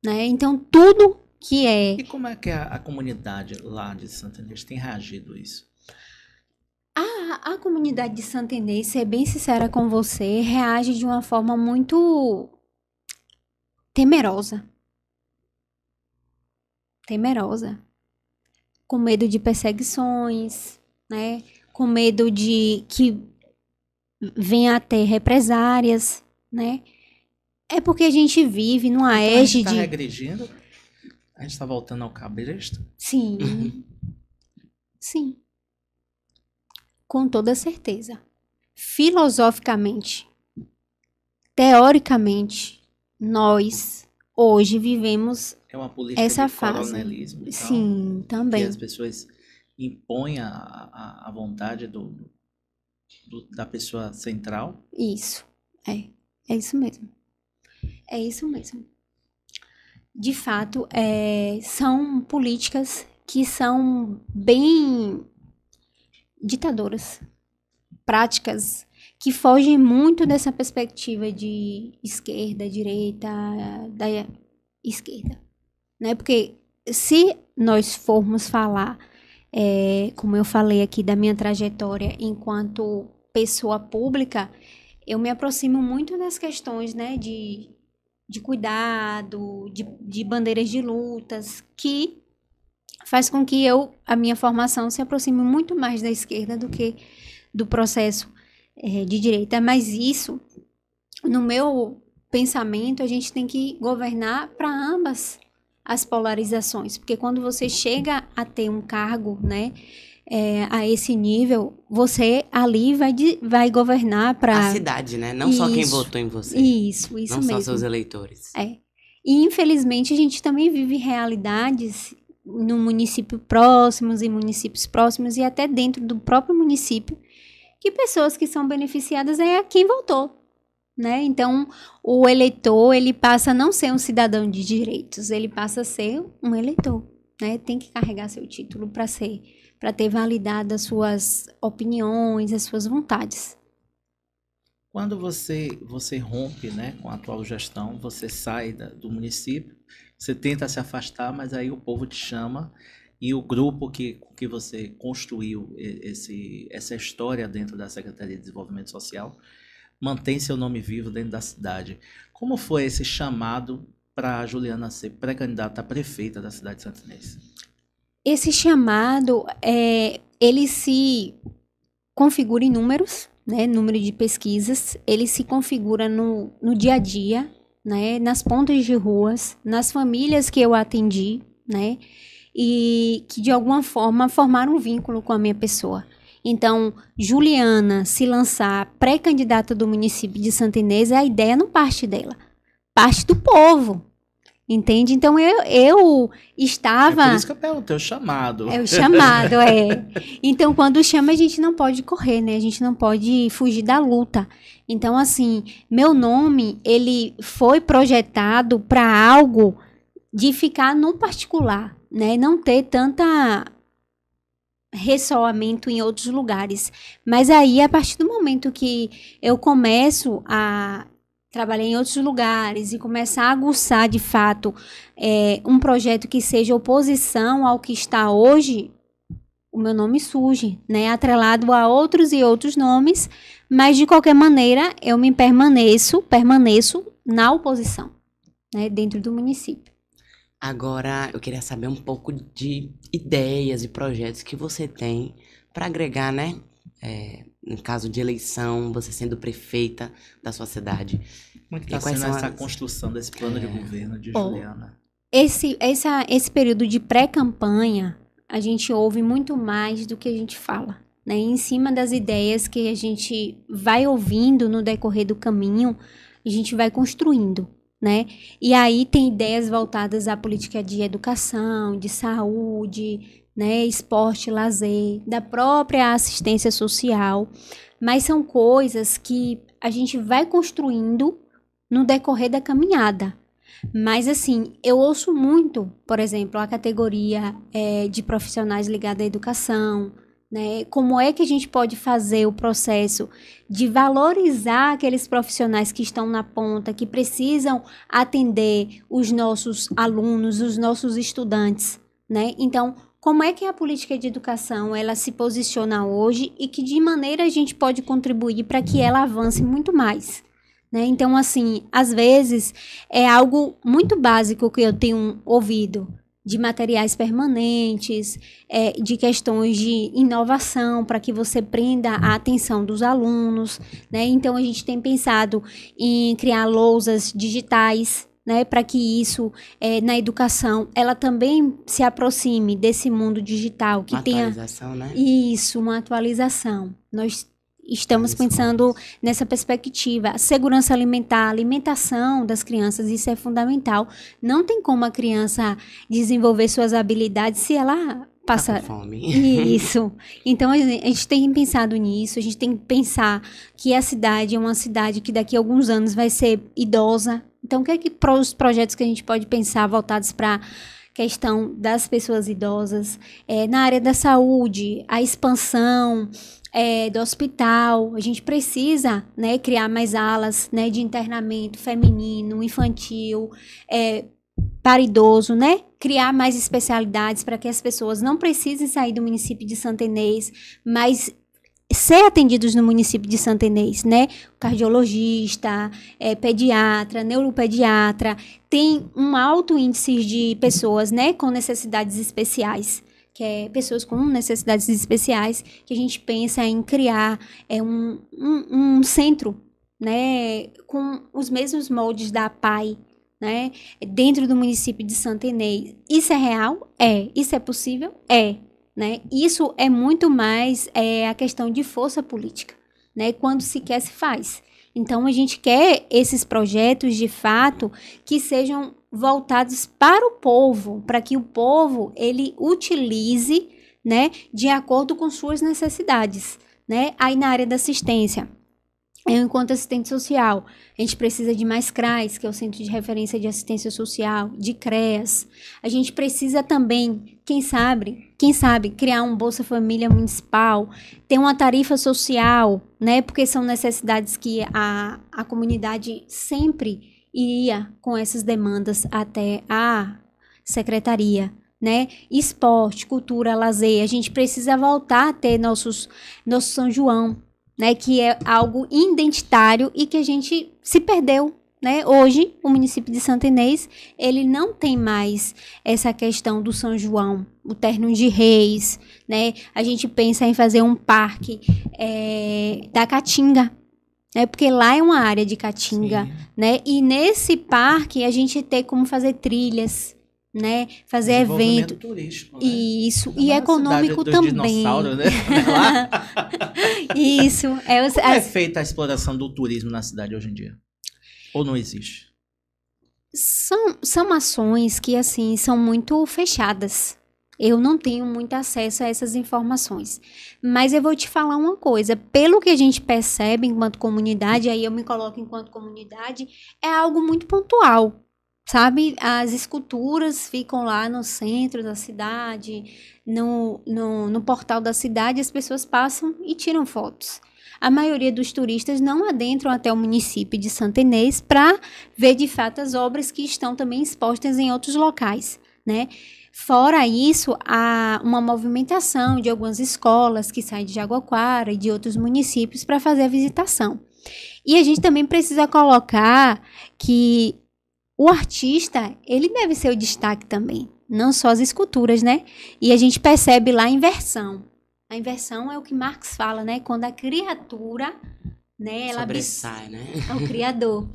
né? Então, tudo que é... E como é que a comunidade lá de Santa Inês tem reagido a isso? A comunidade de Santa Inês, ser bem sincera com você, reage de uma forma muito temerosa. Temerosa. Com medo de perseguições, né? Com medo de que venha a ter represárias, né? É porque a gente vive numa Então, égide... a gente está regredindo? A gente está voltando ao cabresto? Sim. Sim. Com toda certeza. Filosoficamente, teoricamente, nós hoje vivemos É uma política essa de fase. coronelismo. Então, Sim, que também. as pessoas impõem a vontade da pessoa central. Isso. É isso mesmo. É isso mesmo. De fato, são políticas que são bem ditadoras, práticas que fogem muito dessa perspectiva de esquerda, direita, da esquerda, né? Porque se nós formos falar, como eu falei aqui da minha trajetória enquanto pessoa pública, eu me aproximo muito das questões, né, de cuidado, de bandeiras de lutas, que faz com que a minha formação se aproxime muito mais da esquerda do que do processo de direita. Mas isso, no meu pensamento, a gente tem que governar para ambas as polarizações, porque quando você chega a ter um cargo, né, a esse nível, você ali vai governar para... A cidade, né? Não só quem votou em você. Isso não mesmo. Não só seus eleitores. E, infelizmente, a gente também vive realidades no município próximos e municípios próximos e até dentro do próprio município, que pessoas que são beneficiadas é quem votou, né? Então, o eleitor, ele passa a não ser um cidadão de direitos, ele passa a ser um eleitor, né? Tem que carregar seu título para ter validado as suas opiniões, as suas vontades. Quando você rompe, né, com a atual gestão, você sai do município, você tenta se afastar, mas aí o povo te chama e o grupo que você construiu essa história dentro da Secretaria de Desenvolvimento Social mantém seu nome vivo dentro da cidade. Como foi esse chamado para a Juliana ser pré-candidata a prefeita da cidade de Santo Inês? Esse chamado, ele se configura em números, né, número de pesquisas, ele se configura no dia a dia, né, nas pontas de ruas, nas famílias que eu atendi, né, e que de alguma forma formaram um vínculo com a minha pessoa. Então, Juliana se lançar pré-candidata do município de Santo Inês, a ideia não parte dela, parte do povo. Entende? Então, eu estava... É por isso que eu perguntei, o chamado. É o chamado, Então, quando chama, a gente não pode correr, né? A gente não pode fugir da luta. Então, assim, meu nome, ele foi projetado para algo de ficar no particular, né? Não ter tanta ressoamento em outros lugares. Mas aí, a partir do momento que eu começo a trabalhar em outros lugares e começar a aguçar, de fato, um projeto que seja oposição ao que está hoje, o meu nome surge, né? Atrelado a outros e outros nomes, mas, de qualquer maneira, eu permaneço na oposição, né? Dentro do município. Agora, eu queria saber um pouco de ideias e projetos que você tem para agregar, né? No caso de eleição, você sendo prefeita da sua cidade. Como é que está sendo essa construção desse plano de governo de Juliana? Esse período de pré-campanha, a gente ouve muito mais do que a gente fala, né? Em cima das ideias que a gente vai ouvindo no decorrer do caminho, a gente vai construindo, né? E aí tem ideias voltadas à política de educação, de saúde, né, esporte, lazer, da própria assistência social, mas são coisas que a gente vai construindo no decorrer da caminhada. Mas, assim, eu ouço muito, por exemplo, a categoria de profissionais ligados à educação, né, como é que a gente pode fazer o processo de valorizar aqueles profissionais que estão na ponta, que precisam atender os nossos alunos, os nossos estudantes, né? Então, como é que a política de educação ela se posiciona hoje e que de maneira a gente pode contribuir para que ela avance muito mais, né? Então, assim, às vezes é algo muito básico que eu tenho ouvido, de materiais permanentes, de questões de inovação para que você prenda a atenção dos alunos, né? Então, a gente tem pensado em criar lousas digitais, né, para que isso, na educação, ela também se aproxime desse mundo digital. Que tenha atualização, né? Isso, uma atualização. Nós estamos pensando nessa perspectiva. A segurança alimentar, a alimentação das crianças, isso é fundamental. Não tem como a criança desenvolver suas habilidades se ela passa fome. Isso. Então, a gente tem pensado nisso, a gente tem que pensar que a cidade é uma cidade que daqui a alguns anos vai ser idosa. Então, o que é que os projetos que a gente pode pensar voltados para a questão das pessoas idosas? Na área da saúde, a expansão do hospital, a gente precisa, né, criar mais alas, né, de internamento feminino, infantil, para idoso, né? Criar mais especialidades para que as pessoas não precisem sair do município de Santo Inês, mas ser atendidos no município de Santo Inês, né? Cardiologista, pediatra, neuropediatra, tem um alto índice de pessoas, né, com necessidades especiais, que é pessoas com necessidades especiais, que a gente pensa em criar um centro, né, com os mesmos moldes da APAE, né, dentro do município de Santo Inês. Isso é real? Isso é possível? Né? Isso é muito mais a questão de força política, né? Quando se quer, se faz. Então, a gente quer esses projetos, de fato, que sejam voltados para o povo, para que o povo ele utilize, né, de acordo com suas necessidades, né? Aí, na área da assistência, enquanto assistente social, a gente precisa de mais CRAS, que é o Centro de Referência de Assistência Social, de CREAS. A gente precisa também, quem sabe, criar um Bolsa Família municipal, ter uma tarifa social, né? Porque são necessidades que a comunidade sempre iria com essas demandas até a secretaria, né? Esporte, cultura, lazer. A gente precisa voltar a ter nosso São João, né? Que é algo identitário e que a gente se perdeu, né? Hoje, o município de Santa Inês, ele não tem mais essa questão do São João, o Terno de Reis, né? A gente pensa em fazer um parque da Caatinga, né? Porque lá é uma área de Caatinga, né? E nesse parque a gente tem como fazer trilhas, né? Fazer evento turístico, né? Isso, e econômico também. Né? Isso. Como é feita a exploração do turismo na cidade hoje em dia? Ou não existe? São ações que, assim, são muito fechadas. Eu não tenho muito acesso a essas informações. Mas eu vou te falar uma coisa. Pelo que a gente percebe enquanto comunidade, aí eu me coloco enquanto comunidade, é algo muito pontual, sabe? As esculturas ficam lá no centro da cidade, no portal da cidade, as pessoas passam e tiram fotos. A maioria dos turistas não adentram até o município de Santa Inês para ver de fato as obras que estão também expostas em outros locais, né? Fora isso, há uma movimentação de algumas escolas que saem de Jaguaquara e de outros municípios para fazer a visitação. E a gente também precisa colocar que o artista, ele deve ser o destaque também, não só as esculturas, né? E a gente percebe lá a inversão. A inversão é o que Marx fala, né? Quando a criatura, né, ela sobressai, né? É o criador.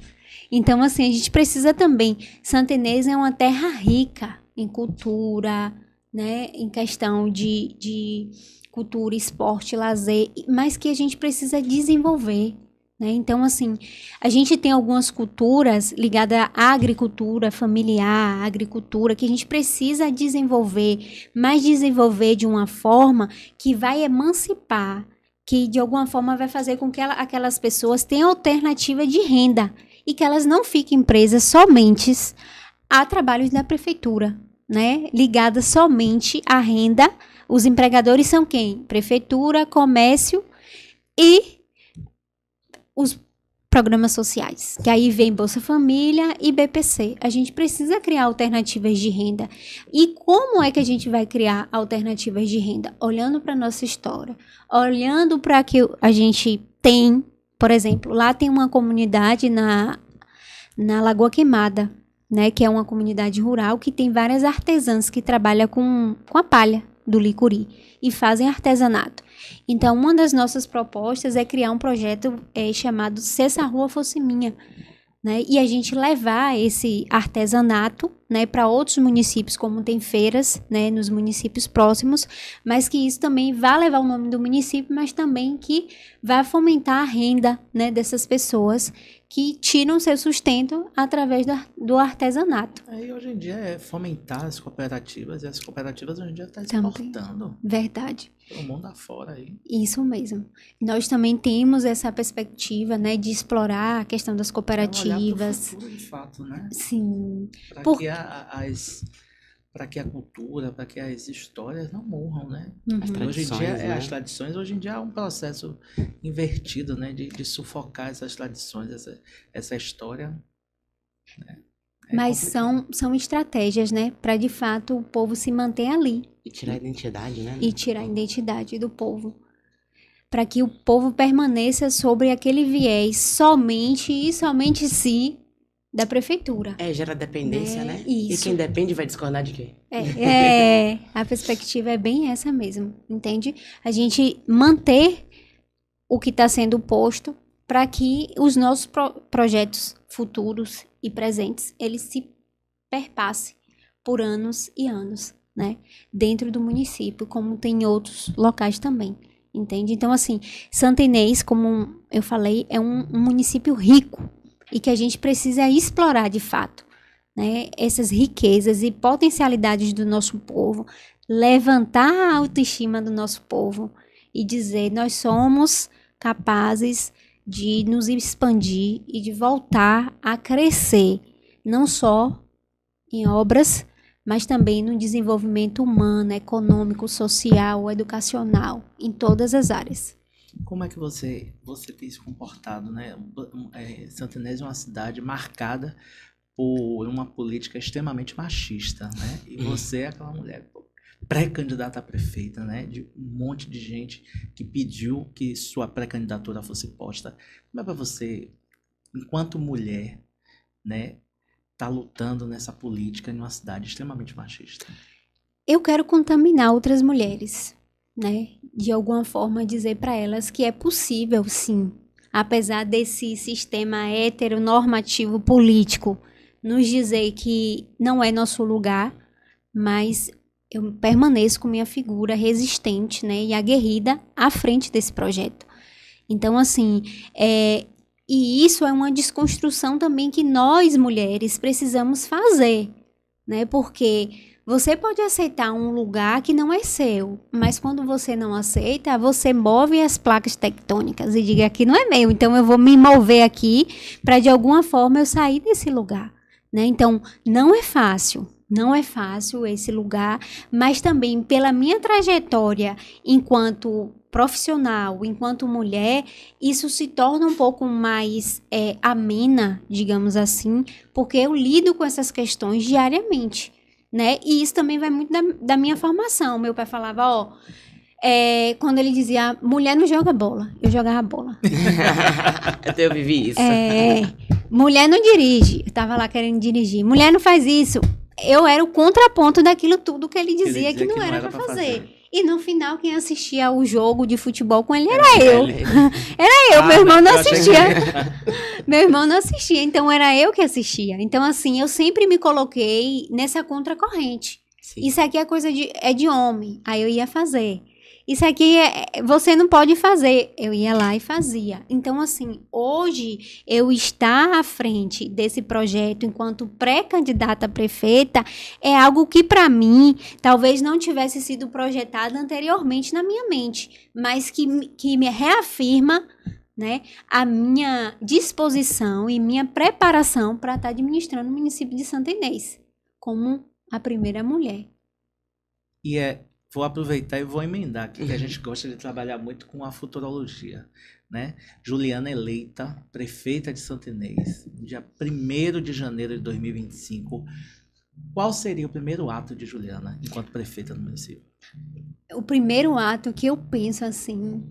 Então, assim, a gente precisa também. Santa Inês é uma terra rica em cultura, né? Em questão de cultura, esporte, lazer, mas que a gente precisa desenvolver, né? Então, assim, a gente tem algumas culturas ligadas à agricultura familiar, à agricultura, que a gente precisa desenvolver, mas desenvolver de uma forma que vai emancipar, que de alguma forma vai fazer com que aquelas pessoas tenham alternativa de renda e que elas não fiquem presas somente a trabalhos da prefeitura, né? Ligadas somente à renda. Os empregadores são quem? Prefeitura, comércio e os programas sociais, que aí vem Bolsa Família e BPC. A gente precisa criar alternativas de renda. E como é que a gente vai criar alternativas de renda? Olhando para a nossa história, olhando para que a gente tem, por exemplo, lá tem uma comunidade na Lagoa Queimada, né, que é uma comunidade rural que tem várias artesãs que trabalham com a palha do licuri e fazem artesanato. Então, uma das nossas propostas é criar um projeto chamado Se Essa Rua Fosse Minha, né? E a gente levar esse artesanato, né, para outros municípios, como tem feiras, né, nos municípios próximos, mas que isso também vai levar o nome do município, mas também que vai fomentar a renda, né, dessas pessoas que tiram seu sustento através do artesanato. Aí hoje em dia é fomentar as cooperativas, e as cooperativas hoje em dia estão exportando. Verdade. Pelo mundo afora aí. Isso mesmo. Nós também temos essa perspectiva, né, de explorar a questão das cooperativas. É olhar pro futuro, de fato, né? Sim. Para que a cultura, para que as histórias não morram, né? Uhum. Hoje em dia, né? as tradições, hoje em dia há um processo invertido, né? De sufocar essas tradições, essa história. Né? Mas são estratégias, né? Para de fato o povo se manter ali. E tirar a identidade, né? E tirar a identidade do povo. Para que o povo permaneça sobre aquele viés somente e somente se da prefeitura. Gera dependência, né? Isso. E quem depende vai discordar de quê? A perspectiva é bem essa mesmo, entende? A gente manter o que está sendo posto para que os nossos projetos futuros e presentes, eles se perpassem por anos e anos, né? Dentro do município, como tem em outros locais também, entende? Então, assim, Santa Inês, como eu falei, é um município rico e que a gente precisa explorar de fato, né? Essas riquezas e potencialidades do nosso povo, levantar a autoestima do nosso povo e dizer, nós somos capazes de nos expandir e de voltar a crescer, não só em obras, mas também no desenvolvimento humano, econômico, social, educacional, em todas as áreas. Como é que você tem se comportado, né? Santa Inês é uma cidade marcada por uma política extremamente machista, né? E você é aquela mulher pré-candidata a prefeita, né? De um monte de gente que pediu que sua pré-candidatura fosse posta. Como é para você, enquanto mulher, né, tá lutando nessa política em uma cidade extremamente machista? Eu quero contaminar outras mulheres, né? De alguma forma dizer para elas que é possível, sim, apesar desse sistema heteronormativo político nos dizer que não é nosso lugar, mas eu permaneço com minha figura resistente, né, e aguerrida à frente desse projeto. Então, assim, e isso é uma desconstrução também que nós, mulheres, precisamos fazer, né, porque você pode aceitar um lugar que não é seu, mas quando você não aceita, você move as placas tectônicas e diga que não é meu, então eu vou me mover aqui para de alguma forma eu sair desse lugar, né? Então, não é fácil esse lugar, mas também pela minha trajetória enquanto profissional, enquanto mulher, isso se torna um pouco mais amena, digamos assim, porque eu lido com essas questões diariamente, né? E isso também vai muito da minha formação. Meu pai falava, quando ele dizia, mulher não joga bola, eu jogava bola. Eu vivi isso. Mulher não dirige, eu tava lá querendo dirigir. Mulher não faz isso. Eu era o contraponto daquilo tudo que ele dizia que não era pra fazer. E no final, quem assistia o jogo de futebol com ele era eu. Era eu, meu irmão não assistia. Meu irmão não assistia, então era eu que assistia. Então, assim, eu sempre me coloquei nessa contracorrente. Sim. Isso aqui é coisa de homem, aí eu ia fazer. Isso aqui você não pode fazer. Eu ia lá e fazia. Então, assim, hoje eu estar à frente desse projeto enquanto pré-candidata a prefeita é algo que, para mim, talvez não tivesse sido projetado anteriormente na minha mente, mas que me reafirma, né, a minha disposição e minha preparação para estar administrando o município de Santa Inês como a primeira mulher. Vou aproveitar e vou emendar aqui, que a gente gosta de trabalhar muito com a futurologia, né? Juliana eleita prefeita de Santa Inês, dia 1º de janeiro de 2025. Qual seria o primeiro ato de Juliana enquanto prefeita do município? O primeiro ato que eu penso assim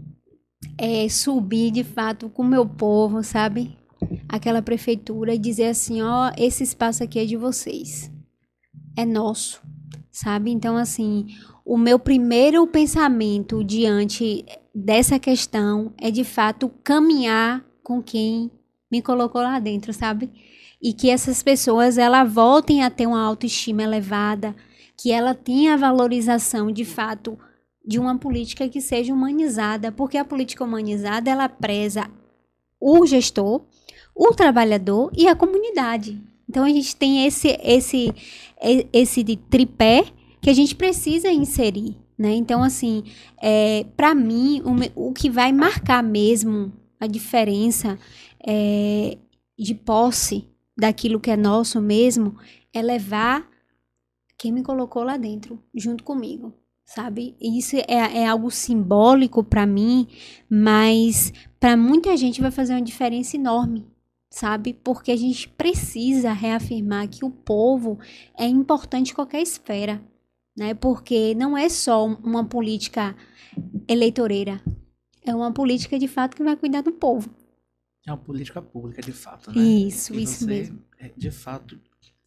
é subir de fato com o meu povo, sabe? Aquela prefeitura e dizer assim, esse espaço aqui é de vocês. É nosso, sabe? Então, assim, o meu primeiro pensamento diante dessa questão é, de fato, caminhar com quem me colocou lá dentro, sabe? E que essas pessoas, elas voltem a ter uma autoestima elevada, que ela tenha a valorização, de fato, de uma política que seja humanizada, porque a política humanizada, ela preza o gestor, o trabalhador e a comunidade. Então, a gente tem esse tripé que a gente precisa inserir, né? Então, assim, para mim, o que vai marcar mesmo a diferença de posse daquilo que é nosso mesmo é levar quem me colocou lá dentro, junto comigo, sabe? Isso é algo simbólico para mim, mas para muita gente vai fazer uma diferença enorme, sabe? Porque a gente precisa reafirmar que o povo é importante em qualquer esfera, né? Porque não é só uma política eleitoreira, é uma política de fato que vai cuidar do povo. É uma política pública de fato, né? Isso você, mesmo. De fato,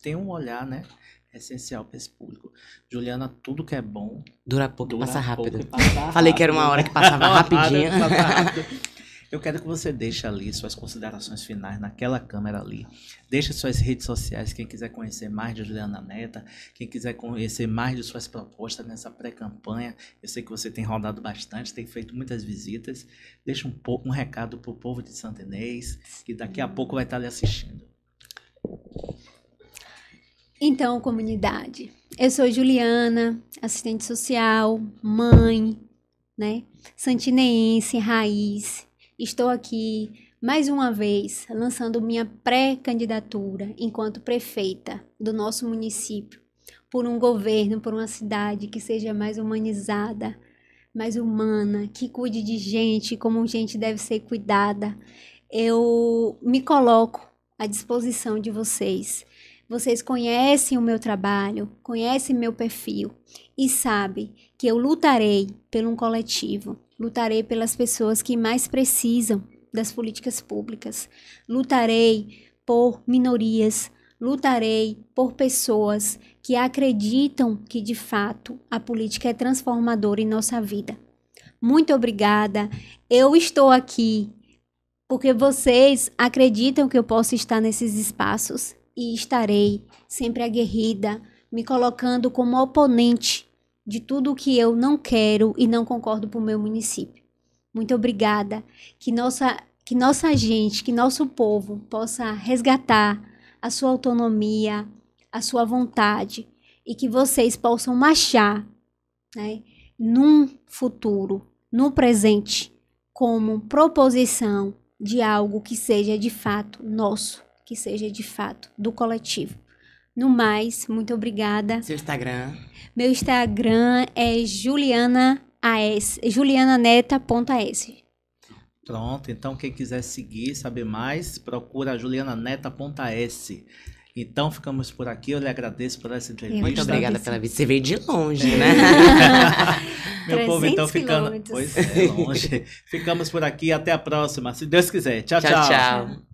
tem um olhar, né? Essencial para esse público. Juliana, tudo que é bom Dura pouco e passa rápido. Passa Falei que era uma hora que passava rapidinho. Eu quero que você deixe ali suas considerações finais naquela câmera ali. Deixe suas redes sociais, quem quiser conhecer mais de Juliana Neta, quem quiser conhecer mais de suas propostas nessa pré-campanha. Eu sei que você tem rodado bastante, tem feito muitas visitas. Deixa um recado para o povo de Santa Inês, que daqui a pouco vai estar lhe assistindo. Então, comunidade, eu sou Juliana, assistente social, mãe, né? Santineense, raiz. Estou aqui, mais uma vez, lançando minha pré-candidatura enquanto prefeita do nosso município, por um governo, por uma cidade que seja mais humanizada, mais humana, que cuide de gente como gente deve ser cuidada. Eu me coloco à disposição de vocês. Vocês conhecem o meu trabalho, conhecem meu perfil e sabem que eu lutarei por um coletivo, lutarei pelas pessoas que mais precisam das políticas públicas, lutarei por minorias, lutarei por pessoas que acreditam que, de fato, a política é transformadora em nossa vida. Muito obrigada. Eu estou aqui porque vocês acreditam que eu posso estar nesses espaços e estarei sempre aguerrida, me colocando como oponente de tudo que eu não quero e não concordo para o meu município. Muito obrigada. Que nossa gente, que nosso povo possa resgatar a sua autonomia, a sua vontade e que vocês possam marchar, né, num futuro, no presente, como proposição de algo que seja de fato nosso, que seja de fato do coletivo. No mais, muito obrigada. Seu Instagram? Meu Instagram é juliananeta.as. Pronto, então quem quiser seguir, saber mais, procura juliananeta.as. Então ficamos por aqui, eu lhe agradeço por essa entrevista. Muito obrigada pela visita. Você veio de longe, né? Meu povo, então ficando... quilômetros. Pois é, longe. Ficamos por aqui, até a próxima, se Deus quiser. Tchau, Tchau, tchau. tchau.